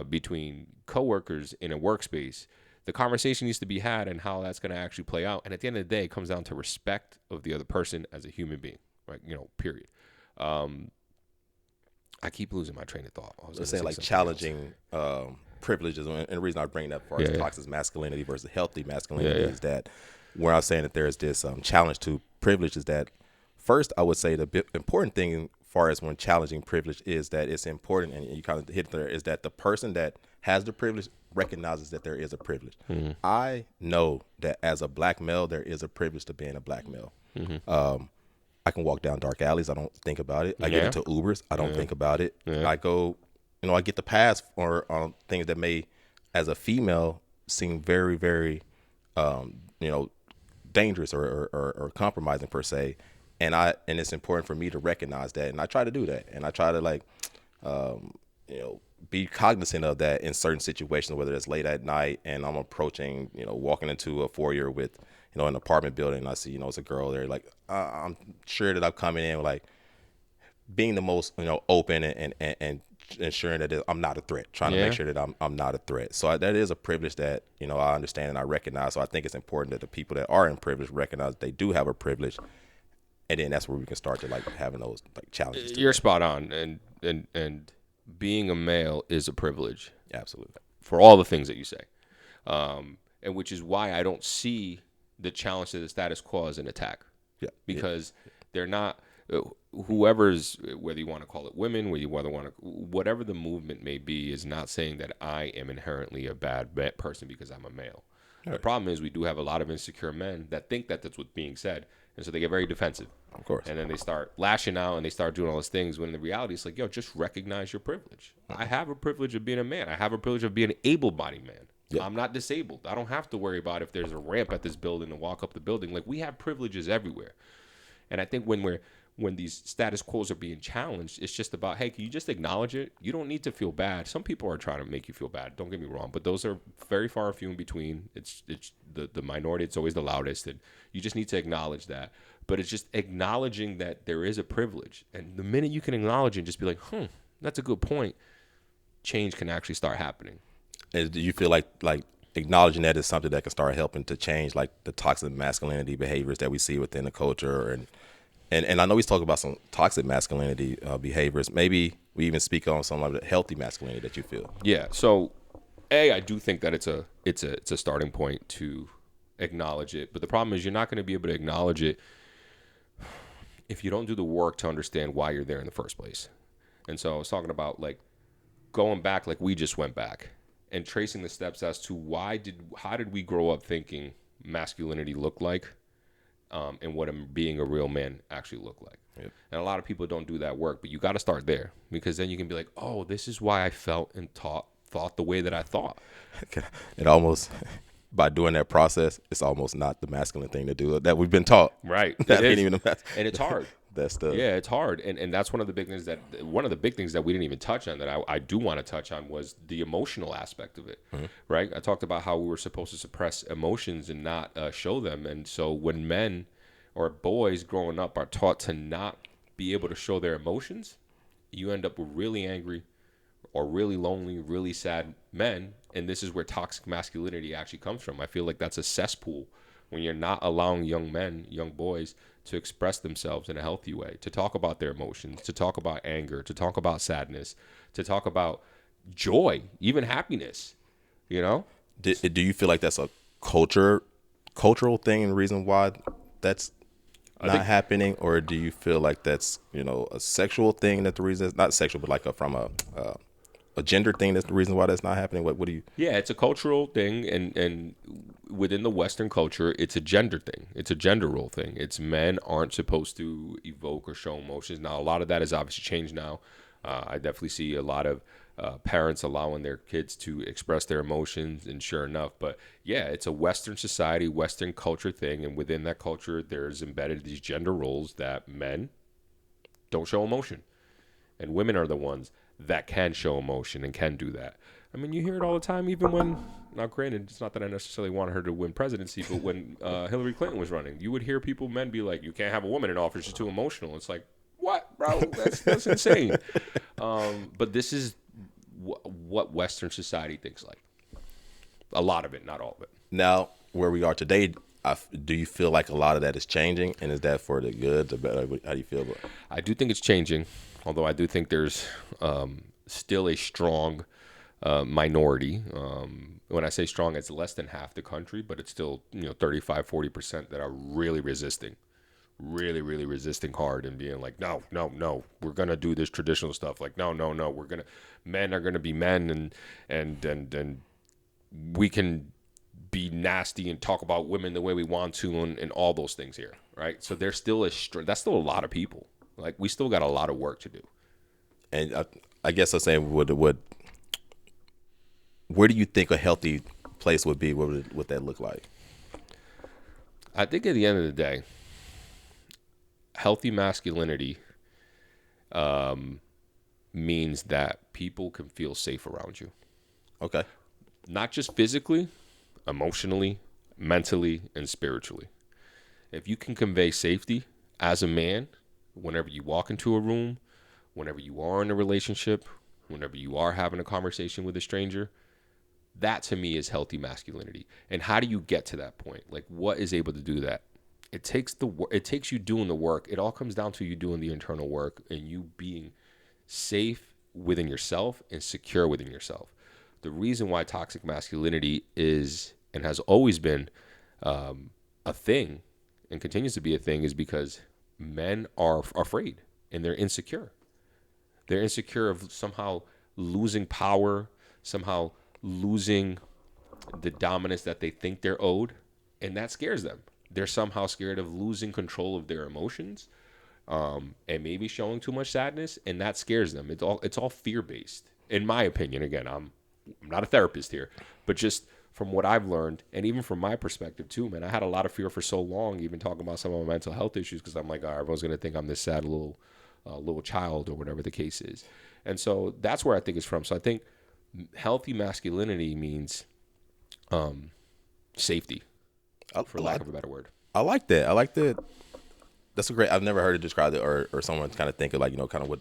Speaker 2: between coworkers in a workspace, the conversation needs to be had and how that's going to actually play out. And at the end of the day, it comes down to respect of the other person as a human being, right? Period. I keep losing my train of thought. I was
Speaker 1: Let's say like challenging privileges, and the reason I bring that far as toxic masculinity versus healthy masculinity is that where I'm saying that there's this challenge to privilege is that first I would say the important thing as far as when challenging privilege is that it's important, and you kind of hit there, is that the person that has the privilege recognizes that there is a privilege. Mm-hmm. I know that as a black male, there is a privilege to being a black male. Mm-hmm. I can walk down dark alleys. I don't think about it. I get into Ubers. I don't think about it. Yeah. I go, I get the pass for things that may, as a female, seem very, very, dangerous or compromising per se. And it's important for me to recognize that. And I try to do that. And I try to be cognizant of that in certain situations, whether it's late at night and I'm approaching, walking into a foyer with, an apartment building, and I see, it's a girl there. Like, I'm sure that I'm coming in, like, being the most, open and ensuring that I'm not a threat, trying to make sure that I'm not a threat. So that is a privilege that, I understand and I recognize. So I think it's important that the people that are in privilege recognize they do have a privilege. And then that's where we can start to, like, having those, like, challenges.
Speaker 2: You're spot on. And being a male is a privilege.
Speaker 1: Absolutely.
Speaker 2: For all the things that you say. And which is why I don't see the challenge to the status quo as an attack. Yeah. Because they're not, whoever's, whether you want to call it women, whatever the movement may be, is not saying that I am inherently a bad person because I'm a male. Right. The problem is we do have a lot of insecure men that think that that's what's being said. And so they get very defensive. Of course. And then they start lashing out and they start doing all those things when the reality is like, just recognize your privilege. I have a privilege of being a man. I have a privilege of being an able-bodied man. Yep. I'm not disabled. I don't have to worry about if there's a ramp at this building to walk up the building. Like, we have privileges everywhere. And I think when these status quos are being challenged, it's just about, hey, can you just acknowledge it? You don't need to feel bad. Some people are trying to make you feel bad. Don't get me wrong, but those are very far and few in between. It's the minority. It's always the loudest, and you just need to acknowledge that. But it's just acknowledging that there is a privilege, and the minute you can acknowledge it and just be like, that's a good point, change can actually start happening.
Speaker 1: And do you feel like acknowledging that is something that can start helping to change, like, the toxic masculinity behaviors that we see within the culture? And I know we talk about some toxic masculinity behaviors. Maybe we even speak on some of the healthy masculinity that you feel.
Speaker 2: Yeah. So, I do think that it's a starting point to acknowledge it. But the problem is you're not going to be able to acknowledge it if you don't do the work to understand why you're there in the first place. And so I was talking about, like, going back, like we just went back, and tracing the steps as to how did we grow up thinking masculinity looked like, and what being a real man actually looked like. Yep. And a lot of people don't do that work, but you got to start there, because then you can be like, oh, this is why I felt and thought the way that I thought.
Speaker 1: It almost, by doing that process, it's almost not the masculine thing to do that we've been taught.
Speaker 2: Right.
Speaker 1: That ain't even
Speaker 2: and it's hard.
Speaker 1: It's
Speaker 2: hard. And that's one of the big things that we didn't even touch on that I do want to touch on was the emotional aspect of it. Mm-hmm. Right. I talked about how we were supposed to suppress emotions and not show them. And so when men or boys growing up are taught to not be able to show their emotions, you end up with really angry or really lonely, really sad men. And this is where toxic masculinity actually comes from. I feel like that's a cesspool when you're not allowing young men, young boys, to express themselves in a healthy way, to talk about their emotions, to talk about anger, to talk about sadness, to talk about joy, even happiness, Do
Speaker 1: you feel like that's a cultural thing and reason why that's not happening? Or do you feel like that's, a sexual thing that the reason is not sexual, but like from a gender thing that's the reason why that's not happening? What do you?
Speaker 2: Yeah, it's a cultural thing, and within the Western culture, it's a gender thing. It's a gender role thing. It's men aren't supposed to evoke or show emotions. Now, a lot of that has obviously changed now. I definitely see a lot of parents allowing their kids to express their emotions, and sure enough. But yeah, it's a Western society, Western culture thing, and within that culture, there's embedded these gender roles that men don't show emotion, and women are the ones that can show emotion and can do that. I mean, you hear it all the time, even when, now granted, it's not that I necessarily wanted her to win presidency, but when Hillary Clinton was running, you would hear men be like, you can't have a woman in office, she's too emotional. It's like, what, bro? That's insane. But this is what Western society thinks like. A lot of it, not all of it.
Speaker 1: Now, where we are today, do you feel like a lot of that is changing, and is that for the good, the better? How do you feel about it?
Speaker 2: I do think it's changing, although I do think there's still a strong minority. When I say strong, it's less than half the country, but it's still 35, 40% that are really resisting. Really, really resisting hard and being like, no, we're gonna do this traditional stuff. Like, no, men are gonna be men, and we can be nasty and talk about women the way we want to, and all those things here, right? So there's still that's still a lot of people. Like, we still got a lot of work to do.
Speaker 1: And I guess I'm saying, where do you think a healthy place would be? What would that look like?
Speaker 2: I think at the end of the day, healthy masculinity means that people can feel safe around you.
Speaker 1: Okay.
Speaker 2: Not just physically, emotionally, mentally, and spiritually. If you can convey safety as a man, whenever you walk into a room, whenever you are in a relationship, whenever you are having a conversation with a stranger, that to me is healthy masculinity. And how do you get to that point? Like, what is able to do that? It takes you doing the work. It all comes down to you doing the internal work and you being safe within yourself and secure within yourself. The reason why toxic masculinity is and has always been a thing and continues to be a thing is because men are afraid and they're insecure. They're insecure of somehow losing power, somehow losing the dominance that they think they're owed, and that scares them. They're somehow scared of losing control of their emotions, and maybe showing too much sadness, and that scares them. It's all fear-based, in my opinion. Again, I'm not a therapist here, but just from what I've learned, and even from my perspective too, man, I had a lot of fear for so long, even talking about some of my mental health issues, because I'm like, everyone's gonna think I'm this sad little child or whatever the case is, and so that's where I think it's from. So I think healthy masculinity means safety, for lack of a better word.
Speaker 1: I like that. I like that. That's a great. I've never heard it described, or someone kind of think of like kind of what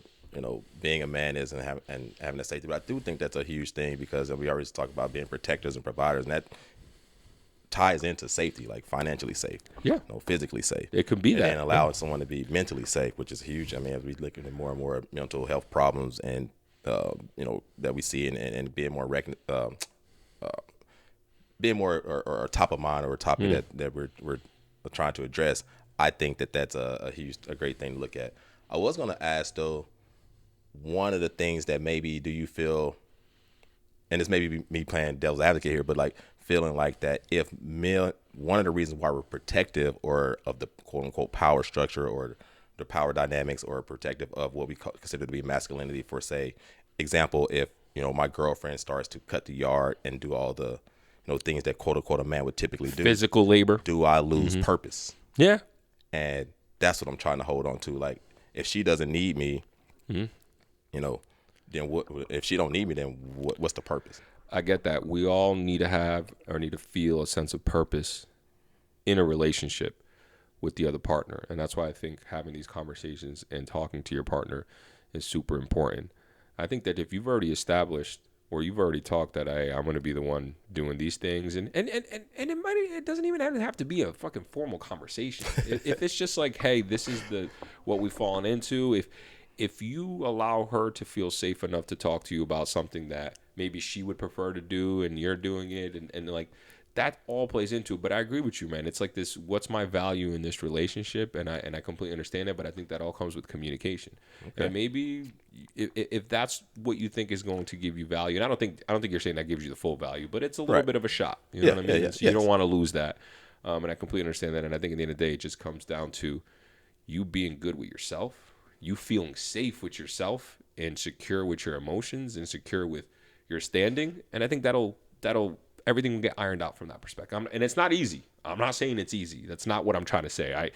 Speaker 1: being a man is and having a safety. But I do think that's a huge thing because we always talk about being protectors and providers, and that ties into safety, like financially safe, physically safe.
Speaker 2: It could be that,
Speaker 1: and allowing someone to be mentally safe, which is huge. I mean, as we look into more and more mental health problems and that we see and being more or top of mind or a topic that we're trying to address, I think that's a great thing to look at. I was going to ask though, one of the things that maybe do you feel, and this may be me playing devil's advocate here, but like feeling like that if men, one of the reasons why we're protective or of the quote unquote power structure or the power dynamics or protective of what we consider to be masculinity, for say example, if my girlfriend starts to cut the yard and do all the things that quote unquote a man would typically do,
Speaker 2: physical labor,
Speaker 1: do I lose purpose?
Speaker 2: Yeah.
Speaker 1: And that's what I'm trying to hold on to. Like, if she doesn't need me, then what? If she don't need me, then what's the purpose?
Speaker 2: I get that. We all need to have or need to feel a sense of purpose in a relationship with the other partner. And that's why I think having these conversations and talking to your partner is super important. I think that if you've already established or you've already talked that, hey, I'm going to be the one doing these things, and it doesn't even have to be a fucking formal conversation. If it's just like, hey, this is what we've fallen into. If you allow her to feel safe enough to talk to you about something that maybe she would prefer to do, and you're doing it, and like that all plays into it. But I agree with you, man. It's like this: what's my value in this relationship? And I completely understand it. But I think that all comes with communication. Okay. And maybe if that's what you think is going to give you value, and I don't think you're saying that gives you the full value, but it's a little bit of a shot. You know what I mean? Yeah, so you don't want to lose that. And I completely understand that. And I think at the end of the day, it just comes down to you being good with yourself, you feeling safe with yourself, and secure with your emotions, and secure with your standing. And I think that'll everything will get ironed out from that perspective. And it's not easy. I'm not saying it's easy. That's not what I'm trying to say.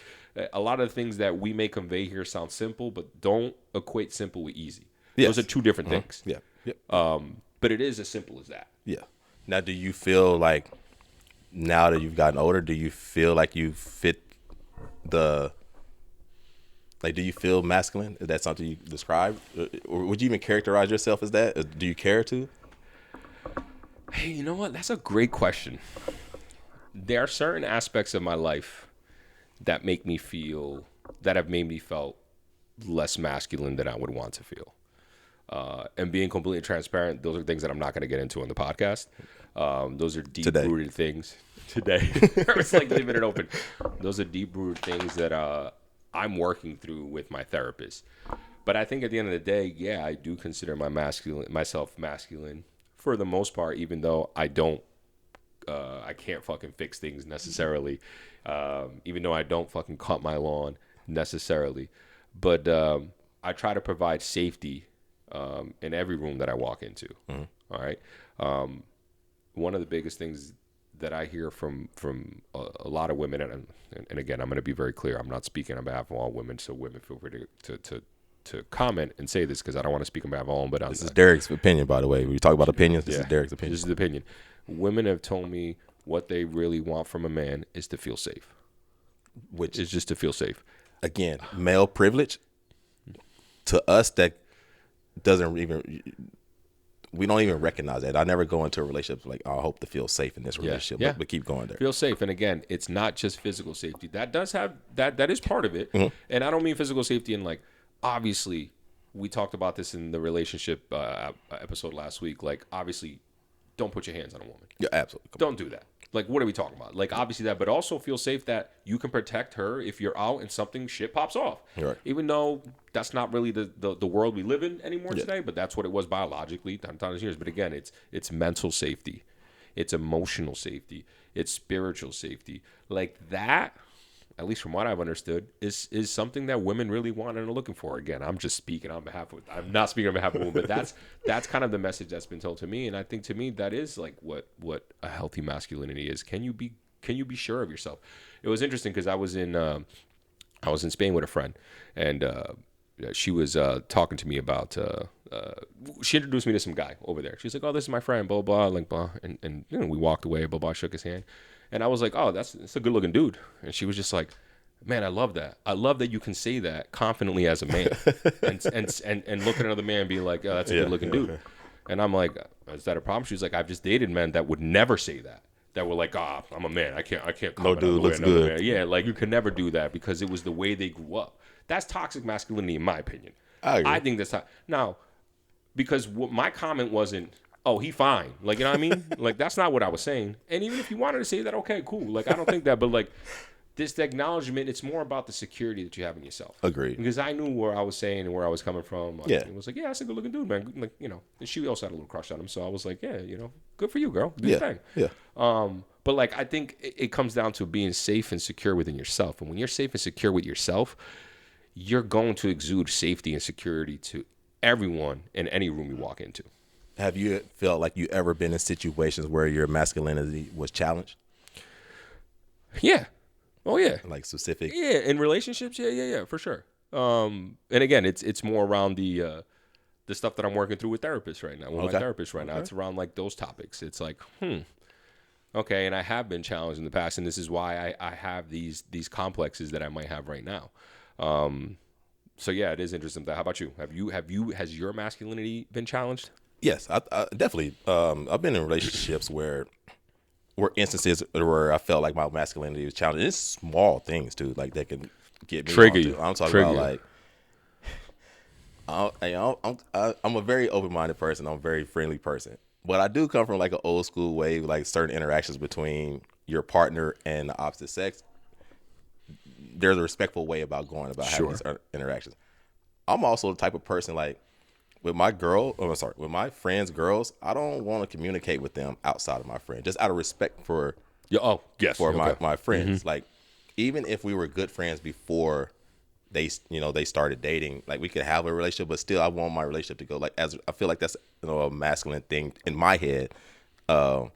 Speaker 2: A lot of the things that we may convey here sound simple, but don't equate simple with easy. Yes. Those are two different things.
Speaker 1: Yeah. Yep.
Speaker 2: But it is as simple as that.
Speaker 1: Yeah. Now, do you feel like now that you've gotten older, do you feel like you fit do you feel masculine? Is that something you describe? Or would you even characterize yourself as that? Do you care to?
Speaker 2: Hey, you know what? That's a great question. There are certain aspects of my life that have made me felt less masculine than I would want to feel. And being completely transparent, those are things that I'm not going to get into on the podcast. Those are deep-rooted things. Today. It's like leaving it open. Those are deep-rooted things that I'm working through with my therapist. But I think at the end of the day, yeah, I do consider myself masculine for the most part, even though I can't fucking fix things necessarily. Even though I don't fucking cut my lawn necessarily. But I try to provide safety in every room that I walk into. Mm-hmm. All right. One of the biggest things that I hear from a lot of women, and again, I'm going to be very clear. I'm not speaking on behalf of all women, so women feel free to comment and say this because I don't want to speak on behalf of all. But
Speaker 1: this is Derek's opinion, by the way. When you talk about opinions, this is Derek's opinion.
Speaker 2: This is the opinion. Women have told me what they really want from a man is to feel safe. Which is just to feel safe.
Speaker 1: Again, male privilege. To us, that doesn't even. We don't even recognize that. I never go into a relationship like, oh, I hope to feel safe in this relationship. Yeah. But keep going there.
Speaker 2: Feel safe. And again, it's not just physical safety. That does have that is part of it. Mm-hmm. And I don't mean physical safety in like, obviously, we talked about this in the relationship episode last week. Like, obviously, don't put your hands on a woman.
Speaker 1: Yeah, absolutely.
Speaker 2: Don't do that. Like, what are we talking about? Like, obviously that, but also feel safe that you can protect her if you're out and something shit pops off.
Speaker 1: Right.
Speaker 2: Even though that's not really the world we live in anymore today, but that's what it was biologically, thousands of years. But again, it's mental safety. It's emotional safety. It's spiritual safety. Like that, at least from what I've understood, is something that women really want and are looking for. Again, I'm just speaking on behalf of, I'm not speaking on behalf of women, but that's kind of the message that's been told to me. And I think to me, that is like what a healthy masculinity is. Can you be sure of yourself? It was interesting because I was in Spain with a friend, and she was talking to me about, she introduced me to some guy over there. She's like, oh, this is my friend, blah, blah, like, blah. And you know, we walked away, blah, blah, shook his hand. And I was like, oh, that's a good looking dude. And she was just like, man, I love that. I love that you can say that confidently as a man and look at another man and be like, oh, that's a good looking dude. And I'm like, is that a problem? She's like, I've just dated men that would never say that. That were like, I'm a man. I can't.
Speaker 1: No dude looks good.
Speaker 2: Man. Yeah, like you can never do that because it was the way they grew up. That's toxic masculinity, in my opinion. I think that's now because my comment wasn't, oh, he fine. Like, you know what I mean? Like, that's not what I was saying. And even if you wanted to say that, okay, cool. Like, I don't think that, but like this acknowledgement, it's more about the security that you have in yourself.
Speaker 1: Agreed.
Speaker 2: Because I knew where I was saying and where I was coming from. It was like, yeah, that's a good looking dude, man. Like, you know, and she also had a little crush on him. So I was like, yeah, you know, good for you, girl. Do your thing.
Speaker 1: Yeah.
Speaker 2: But like, I think it comes down to being safe and secure within yourself. And when you're safe and secure with yourself, you're going to exude safety and security to everyone in any room you walk into.
Speaker 1: Have you felt like you ever been in situations where your masculinity was challenged?
Speaker 2: Yeah. Oh yeah.
Speaker 1: Like specific.
Speaker 2: Yeah, in relationships, yeah, for sure. And again, it's more around the stuff that I'm working through with therapists right now. With my therapist right now, it's around like those topics. It's like, okay, and I have been challenged in the past, and this is why I have these complexes that I might have right now. So yeah, it is interesting. How about you? Has your masculinity been challenged?
Speaker 1: Yes, I definitely. I've been in relationships where instances where I felt like my masculinity was challenged. It's small things too, like that can get me
Speaker 2: trigger you.
Speaker 1: I'm talking about like, I'm a very open-minded person. I'm a very friendly person, but I do come from like an old school way, like certain interactions between your partner and the opposite sex. There's a respectful way about going about having these interactions. I'm also the type of person like, with my friends' girls, I don't want to communicate with them outside of my friend, just out of respect for my friends. Mm-hmm. Like, even if we were good friends before they started dating, like we could have a relationship, but still I want my relationship to go like as I feel like that's a masculine thing in my head. To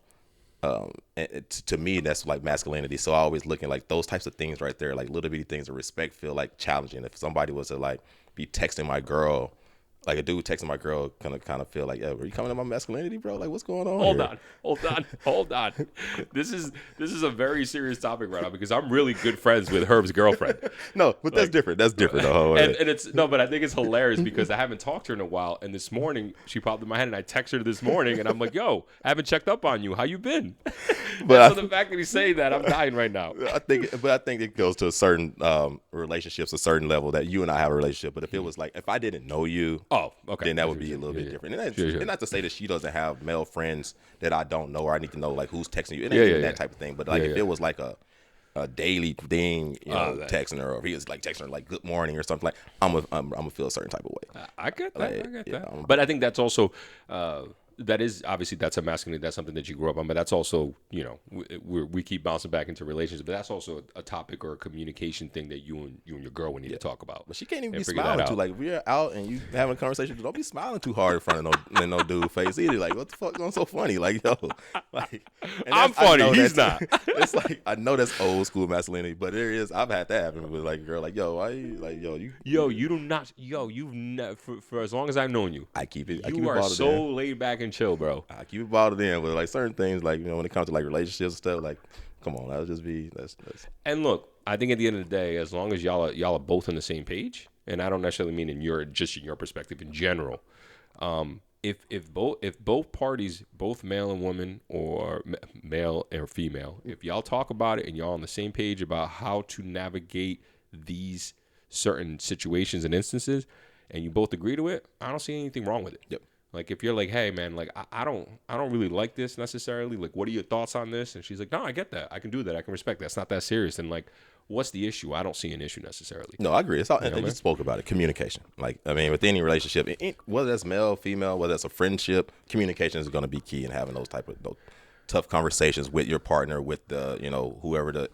Speaker 1: me, that's like masculinity. So I always looking like those types of things right there, like little bitty things of respect feel like challenging. If somebody was to like be texting my girl like a dude texting my girl kind of feel like, yeah, are you coming to my masculinity, bro? Like, what's going on?
Speaker 2: Hold on. This is a very serious topic right now because I'm really good friends with Herb's girlfriend.
Speaker 1: No, but that's different. That's different.
Speaker 2: And it's no, but I think it's hilarious because I haven't talked to her in a while, and this morning she popped in my head, and I texted her this morning, and I'm like, yo, I haven't checked up on you. How you been? But so the fact that he's saying that, I'm dying right now.
Speaker 1: I think it goes to a certain relationships, a certain level that you and I have a relationship. But if it was like, if I didn't know you,
Speaker 2: okay,
Speaker 1: then that would be a little bit different. And not to say that she doesn't have male friends that I don't know or I need to know like who's texting you. It ain't even that type of thing. But like if it was like a daily thing, texting her, or if he was like texting her like good morning or something, like I'm gonna feel a certain type of way.
Speaker 2: I get that. But I think that's also that is obviously that's a masculinity. That's something that you grew up on. But that's also, you know, we keep bouncing back into relationships. But that's also a topic or a communication thing that you and your girl would need to talk about.
Speaker 1: But she can't even be smiling too. Like, we're out and you having a conversation, don't be smiling too hard in front of no dude face either. Like, what the fuck going so funny? Like, yo, like
Speaker 2: I'm funny. He's not.
Speaker 1: It's like, I know that's old school masculinity, but there is. I've had that happen with like a girl. Like, yo, why you like,
Speaker 2: you do not. You've never for as long as I've known you.
Speaker 1: I keep it.
Speaker 2: You are so laid back and chill, bro.
Speaker 1: I keep it bottled in with like certain things, like, you know, when it comes to like relationships and stuff. Like, come on, that'll just be that's.
Speaker 2: And look, I think at the end of the day, as long as y'all are both on the same page, and I don't necessarily mean in your perspective in general, if both parties, both male and woman or male or female, if y'all talk about it and y'all on the same page about how to navigate these certain situations and instances, and you both agree to it, I don't see anything wrong with it.
Speaker 1: Yep.
Speaker 2: Like if you're like, hey man, like I don't really like this necessarily. Like, what are your thoughts on this? And she's like, no, I get that. I can do that. I can respect that. It's not that serious. And like, what's the issue? I don't see an issue necessarily.
Speaker 1: No, I agree. It's all, you spoke about it. Communication. Like, I mean, with any relationship, whether that's male, female, whether that's a friendship, communication is going to be key in having those tough conversations with your partner, with the, you know, whoever the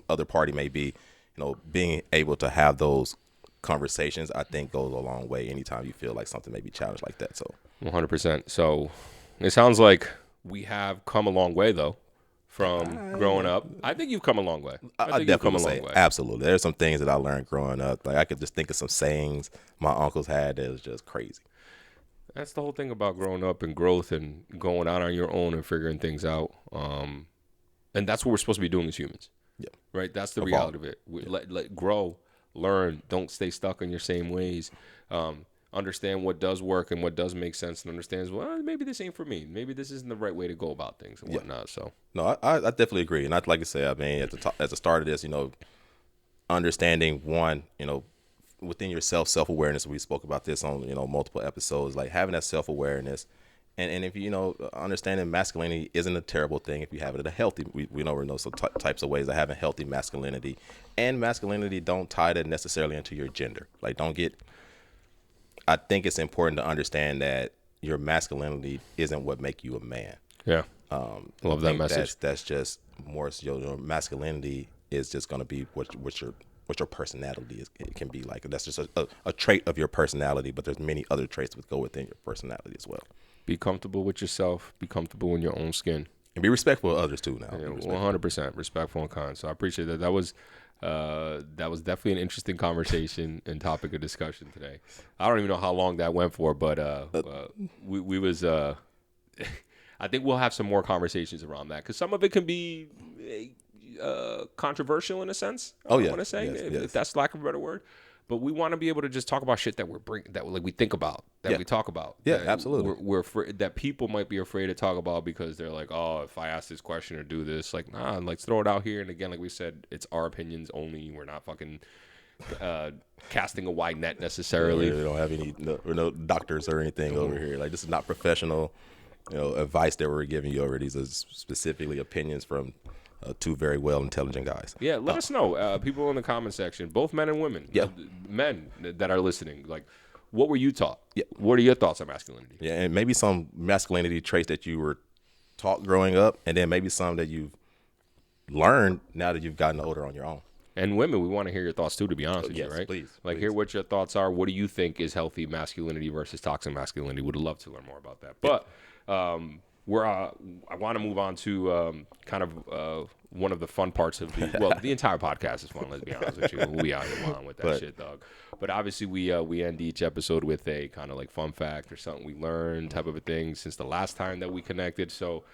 Speaker 1: other party may be. You know, being able to have those conversations, I think, goes a long way anytime you feel like something may be challenged like that. So
Speaker 2: 100%. So it sounds like we have come a long way though from growing up. I think you've come a long way.
Speaker 1: I definitely come a long way. Absolutely. There's some things that I learned growing up. Like, I could just think of some sayings my uncles had that was just crazy.
Speaker 2: That's the whole thing about growing up and growth and going out on your own and figuring things out. And that's what we're supposed to be doing as humans.
Speaker 1: Yeah.
Speaker 2: Right? That's the reality of it. Let grow, learn, don't stay stuck in your same ways. Understand what does work and what does make sense, and understands, well, maybe this ain't for me. Maybe this isn't the right way to go about things and whatnot. So
Speaker 1: no, I definitely agree. And I'd like to say, I mean, at the start of this, you know, understanding one, you know, within yourself, self-awareness. We spoke about this on, you know, multiple episodes, like having that self-awareness. And if you know, understanding masculinity isn't a terrible thing if you have it at a healthy. We know some types of ways of having healthy masculinity, and masculinity don't tie that necessarily into your gender. Like, don't get. I think it's important to understand that your masculinity isn't what make you a man.
Speaker 2: Yeah, love that message.
Speaker 1: That's just more. Your masculinity is just going to be what your personality is. It can be like. That's just a trait of your personality, but there's many other traits that go within your personality as well.
Speaker 2: Be comfortable with yourself. Be comfortable in your own skin.
Speaker 1: And be respectful of others too. Now,
Speaker 2: 100% respectful and kind. So I appreciate that. That was definitely an interesting conversation and topic of discussion today. I don't even know how long that went for, but we was. I think we'll have some more conversations around that because some of it can be controversial in a sense. I want to say, if that's lack of a better word. But we want to be able to just talk about shit that we think about, we talk about.
Speaker 1: Yeah, absolutely.
Speaker 2: We're afraid that people might be afraid to talk about because they're like, oh, if I ask this question or do this, like, nah, let's throw it out here. And again, like we said, it's our opinions only. We're not fucking casting a wide net necessarily.
Speaker 1: We don't have any no doctors or anything over here. Like, this is not professional, you know, advice that we're giving you over. These are specifically opinions from two very well intelligent guys.
Speaker 2: Yeah, let us know. People in the comment section, both men and women.
Speaker 1: Yeah.
Speaker 2: Men that are listening, like, what were you taught?
Speaker 1: Yeah.
Speaker 2: What are your thoughts on masculinity?
Speaker 1: Yeah, and maybe some masculinity traits that you were taught growing up, and then maybe some that you've learned now that you've gotten older on your own.
Speaker 2: And women, we want to hear your thoughts too, to be honest with you, right?
Speaker 1: Please.
Speaker 2: Like, hear what your thoughts are. What do you think is healthy masculinity versus toxic masculinity? Would love to learn more about that. But I want to move on to kind of one of the fun parts of the entire podcast is fun. Let's be honest with you. We out here wilding with that shit, dog. But obviously, we end each episode with a kind of like fun fact or something we learned type of a thing since the last time that we connected. So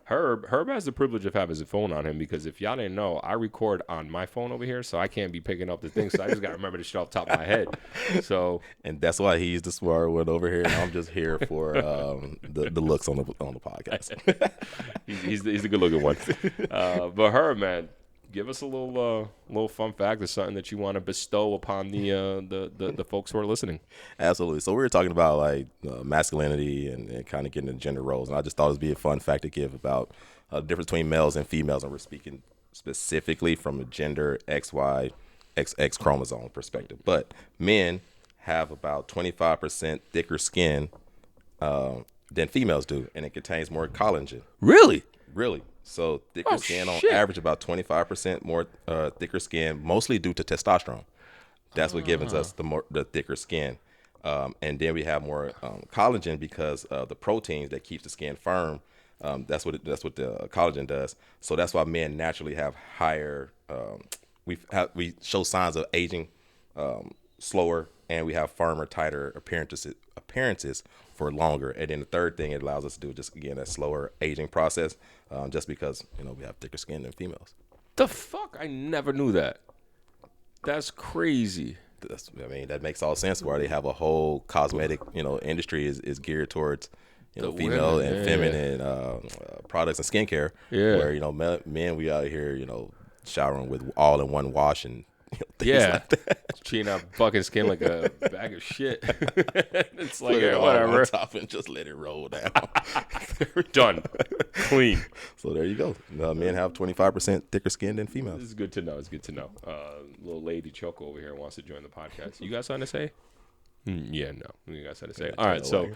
Speaker 2: Herb has the privilege of having his phone on him because if y'all didn't know, I record on my phone over here, so I can't be picking up the thing. So I just got to remember the shit off the top of my head. So
Speaker 1: and that's why he's the smart one over here, and I'm just here for the looks on the podcast.
Speaker 2: he's the good looking one. But Herb, man, give us a little fun fact or something that you want to bestow upon the folks who are listening.
Speaker 1: Absolutely. So we were talking about like masculinity and kind of getting into gender roles, and I just thought it'd be a fun fact to give about the difference between males and females, and we're speaking specifically from a gender XY XX chromosome perspective. But men have about 25% thicker skin than females do, and it contains more collagen.
Speaker 2: Really?
Speaker 1: So thicker skin on average about 25% more thicker skin, mostly due to testosterone. That's what gives us the thicker skin. And then we have more collagen because of the proteins that keeps the skin firm. That's what the collagen does. So that's why men naturally have higher. We show signs of aging slower, and we have firmer, tighter appearances for longer. And then the third thing it allows us to do, just again, that slower aging process, just because we have thicker skin than females.
Speaker 2: The fuck! I never knew that. That's crazy.
Speaker 1: That makes all sense. Why they have a whole cosmetic, industry is geared towards, female and feminine products and skincare. Yeah. Where men we out here, showering with all in one wash and things like that.
Speaker 2: Cheating our fucking skin like a bag of shit. It's like
Speaker 1: put it
Speaker 2: whatever.
Speaker 1: On top and just let it roll down.
Speaker 2: Done. Clean.
Speaker 1: So there you go. Men have 25% thicker skin than females.
Speaker 2: This is good to know. It's good to know. Little lady Choco over here wants to join the podcast. You got something to say? Yeah, no. You got something to say? All right. So,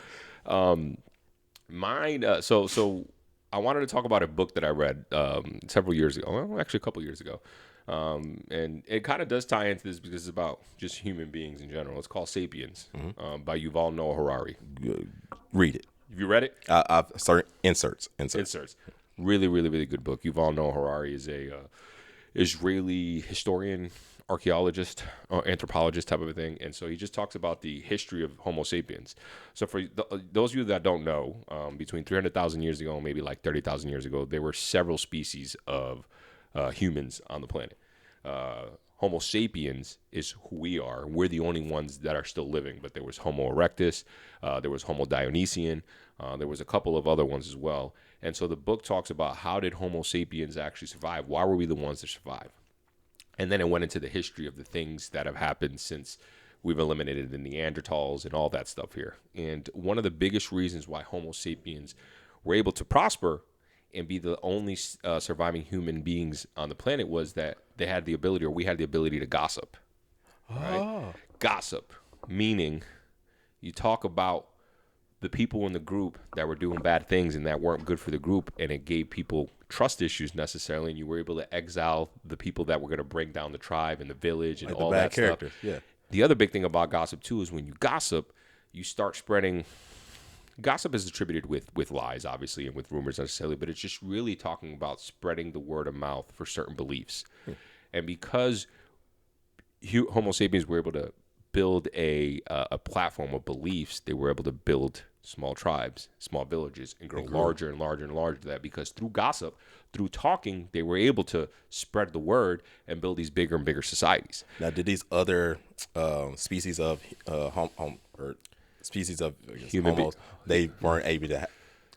Speaker 2: mine. So I wanted to talk about a book that I read several years ago. Well, actually, a couple years ago. And it kind of does tie into this because it's about just human beings in general. It's called Sapiens by Yuval Noah Harari.
Speaker 1: Read it.
Speaker 2: Have you read it?
Speaker 1: I've started inserts.
Speaker 2: Really, really, really good book. Yuval Noah Harari is a Israeli historian, archaeologist, anthropologist type of a thing. And so he just talks about the history of Homo sapiens. So for those of you that don't know, between 300,000 years ago and maybe like 30,000 years ago, there were several species of humans on the planet. Homo sapiens is who we are. We're the only ones that are still living, but there was Homo erectus, there was Homo dionysian, there was a couple of other ones as well. And so the book talks about how did Homo sapiens actually survive? Why were we the ones that survived? And then it went into the history of the things that have happened since we've eliminated the Neanderthals and all that stuff here. And one of the biggest reasons why Homo sapiens were able to prosper and be the only surviving human beings on the planet was that they had the ability, or we had the ability to gossip. Right? Gossip, meaning you talk about the people in the group that were doing bad things and that weren't good for the group, and it gave people trust issues necessarily, and you were able to exile the people that were going to bring down the tribe and the village and like all that stuff.
Speaker 1: Yeah.
Speaker 2: The other big thing about gossip too is when you gossip, you start spreading. Gossip is attributed with lies, obviously, and with rumors necessarily, but it's just really talking about spreading the word of mouth for certain beliefs. And because Homo sapiens were able to build a platform of beliefs, they were able to build small tribes, small villages, and grow larger and larger and larger to that, because through gossip, through talking, they were able to spread the word and build these bigger and bigger societies.
Speaker 1: Now, did these other species of human homos, they weren't able to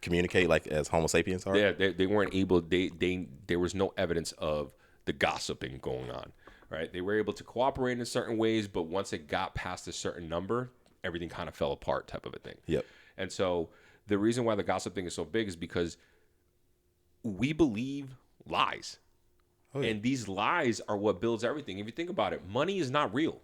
Speaker 1: communicate like as Homo sapiens are?
Speaker 2: Yeah, they weren't able. There was no evidence of the gossiping going on. Right? They were able to cooperate in certain ways, but once it got past a certain number, everything kind of fell apart, type of a thing.
Speaker 1: Yep.
Speaker 2: And so the reason why the gossip thing is so big is because we believe lies. Oh, yeah. And these lies are what builds everything. If you think about it, money is not real.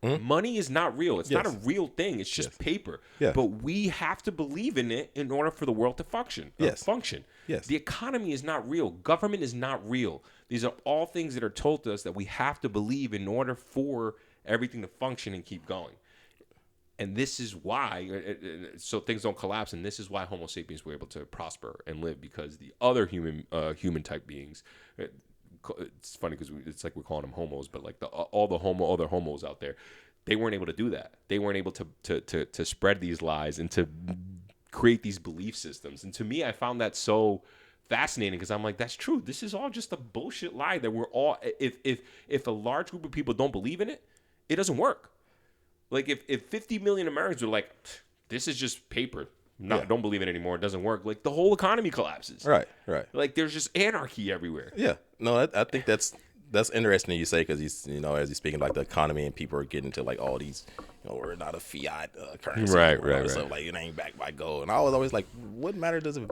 Speaker 2: Mm-hmm. Money is not real. It's not a real thing. It's just paper. Yeah. But we have to believe in it in order for the world to function. Function. Yes. The economy is not real. Government is not real. These are all things that are told to us that we have to believe in order for everything to function and keep going. And this is why, so things don't collapse. And this is why Homo sapiens were able to prosper and live, because the other human type beings, it's funny because it's like we're calling them homos, but like all the other homos out there, they weren't able to do that. They weren't able to spread these lies and to create these belief systems. And to me, I found that so fascinating, because I'm like, that's true. This is all just a bullshit lie that we're all, if a large group of people don't believe in it, it doesn't work. Like if 50 million Americans were like, this is just paper, don't believe it anymore, it doesn't work, like the whole economy collapses.
Speaker 1: Right.
Speaker 2: Like there's just anarchy everywhere.
Speaker 1: Yeah. No, I think that's interesting you say, because he's, as he's speaking like the economy and people are getting to like all these, we're not a fiat currency.
Speaker 2: Right.
Speaker 1: So like it ain't backed by gold. And I was always like, what matter does it,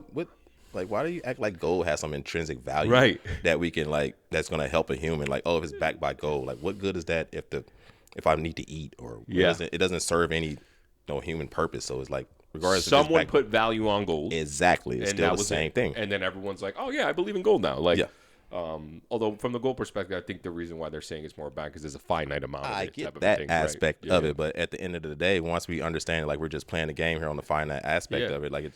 Speaker 1: like, why do you act like gold has some intrinsic value that we can like, that's going to help a human? Like, if it's backed by gold, like what good is that if I need to eat, or it doesn't serve any human purpose? So it's like, regardless,
Speaker 2: someone put value on gold.
Speaker 1: Exactly. It's still the same thing.
Speaker 2: And then everyone's like, oh yeah, I believe in gold now. Like, although from the gold perspective, I think the reason why they're saying it's more bad because there's a finite amount of it. I
Speaker 1: get that aspect of it, but at the end of the day, once we understand, like, we're just playing the game here on the finite aspect of it, like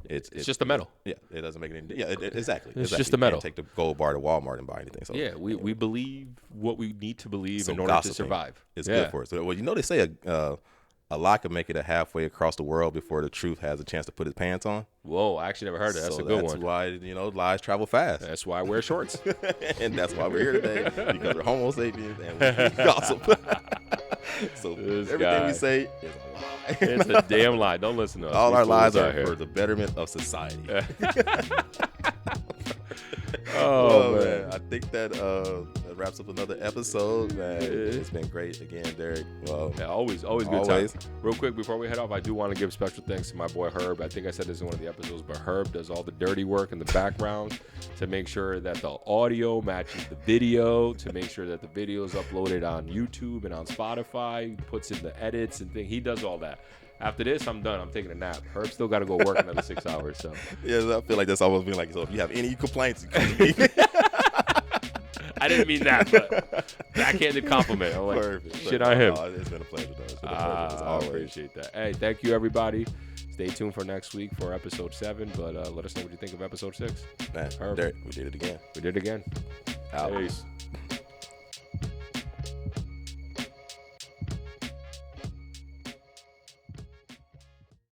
Speaker 1: it's
Speaker 2: just the metal.
Speaker 1: Yeah, it doesn't make any. Yeah, exactly.
Speaker 2: It's just the metal.
Speaker 1: You can't take the gold bar to Walmart and buy anything. So
Speaker 2: we believe what we need to believe in order to survive.
Speaker 1: It's good for us. So, well, they say a lie could make it a halfway across the world before the truth has a chance to put its pants on.
Speaker 2: Whoa, I actually never heard that. That's a good one.
Speaker 1: That's why lies travel fast.
Speaker 2: That's why I wear shorts.
Speaker 1: And that's why we're here today, because we're Homo sapiens and we gossip. So everything we say is a lie.
Speaker 2: It's a damn lie. Don't listen to us.
Speaker 1: All our lies are for the betterment of society.
Speaker 2: Oh man,
Speaker 1: I think that wraps up another episode, man. It's been great again, Derek. Well,
Speaker 2: always good time. Real quick before we head off, I do want to give special thanks to my boy Herb. I think I said this in one of the episodes, but Herb does all the dirty work in the background to make sure that the audio matches the video, to make sure that the video is uploaded on YouTube and on Spotify. He puts in the edits and things. He does all that. After this, I'm done. I'm taking a nap. Herb still got to go work another 6 hours. So
Speaker 1: yeah, I feel like that's almost being like, so if you have any complaints, you come to me.
Speaker 2: I didn't mean that, but backhanded compliment. I'm like,
Speaker 1: Perfect.
Speaker 2: Shit on him.
Speaker 1: It's been a pleasure, though. It's been a pleasure, as always.
Speaker 2: I appreciate that. Hey, thank you, everybody. Stay tuned for next week for episode 7, but let us know what you think of episode 6.
Speaker 1: Man,
Speaker 2: Herb.
Speaker 1: Derek, we did it again.
Speaker 2: We did it again.
Speaker 1: Out.
Speaker 2: Peace.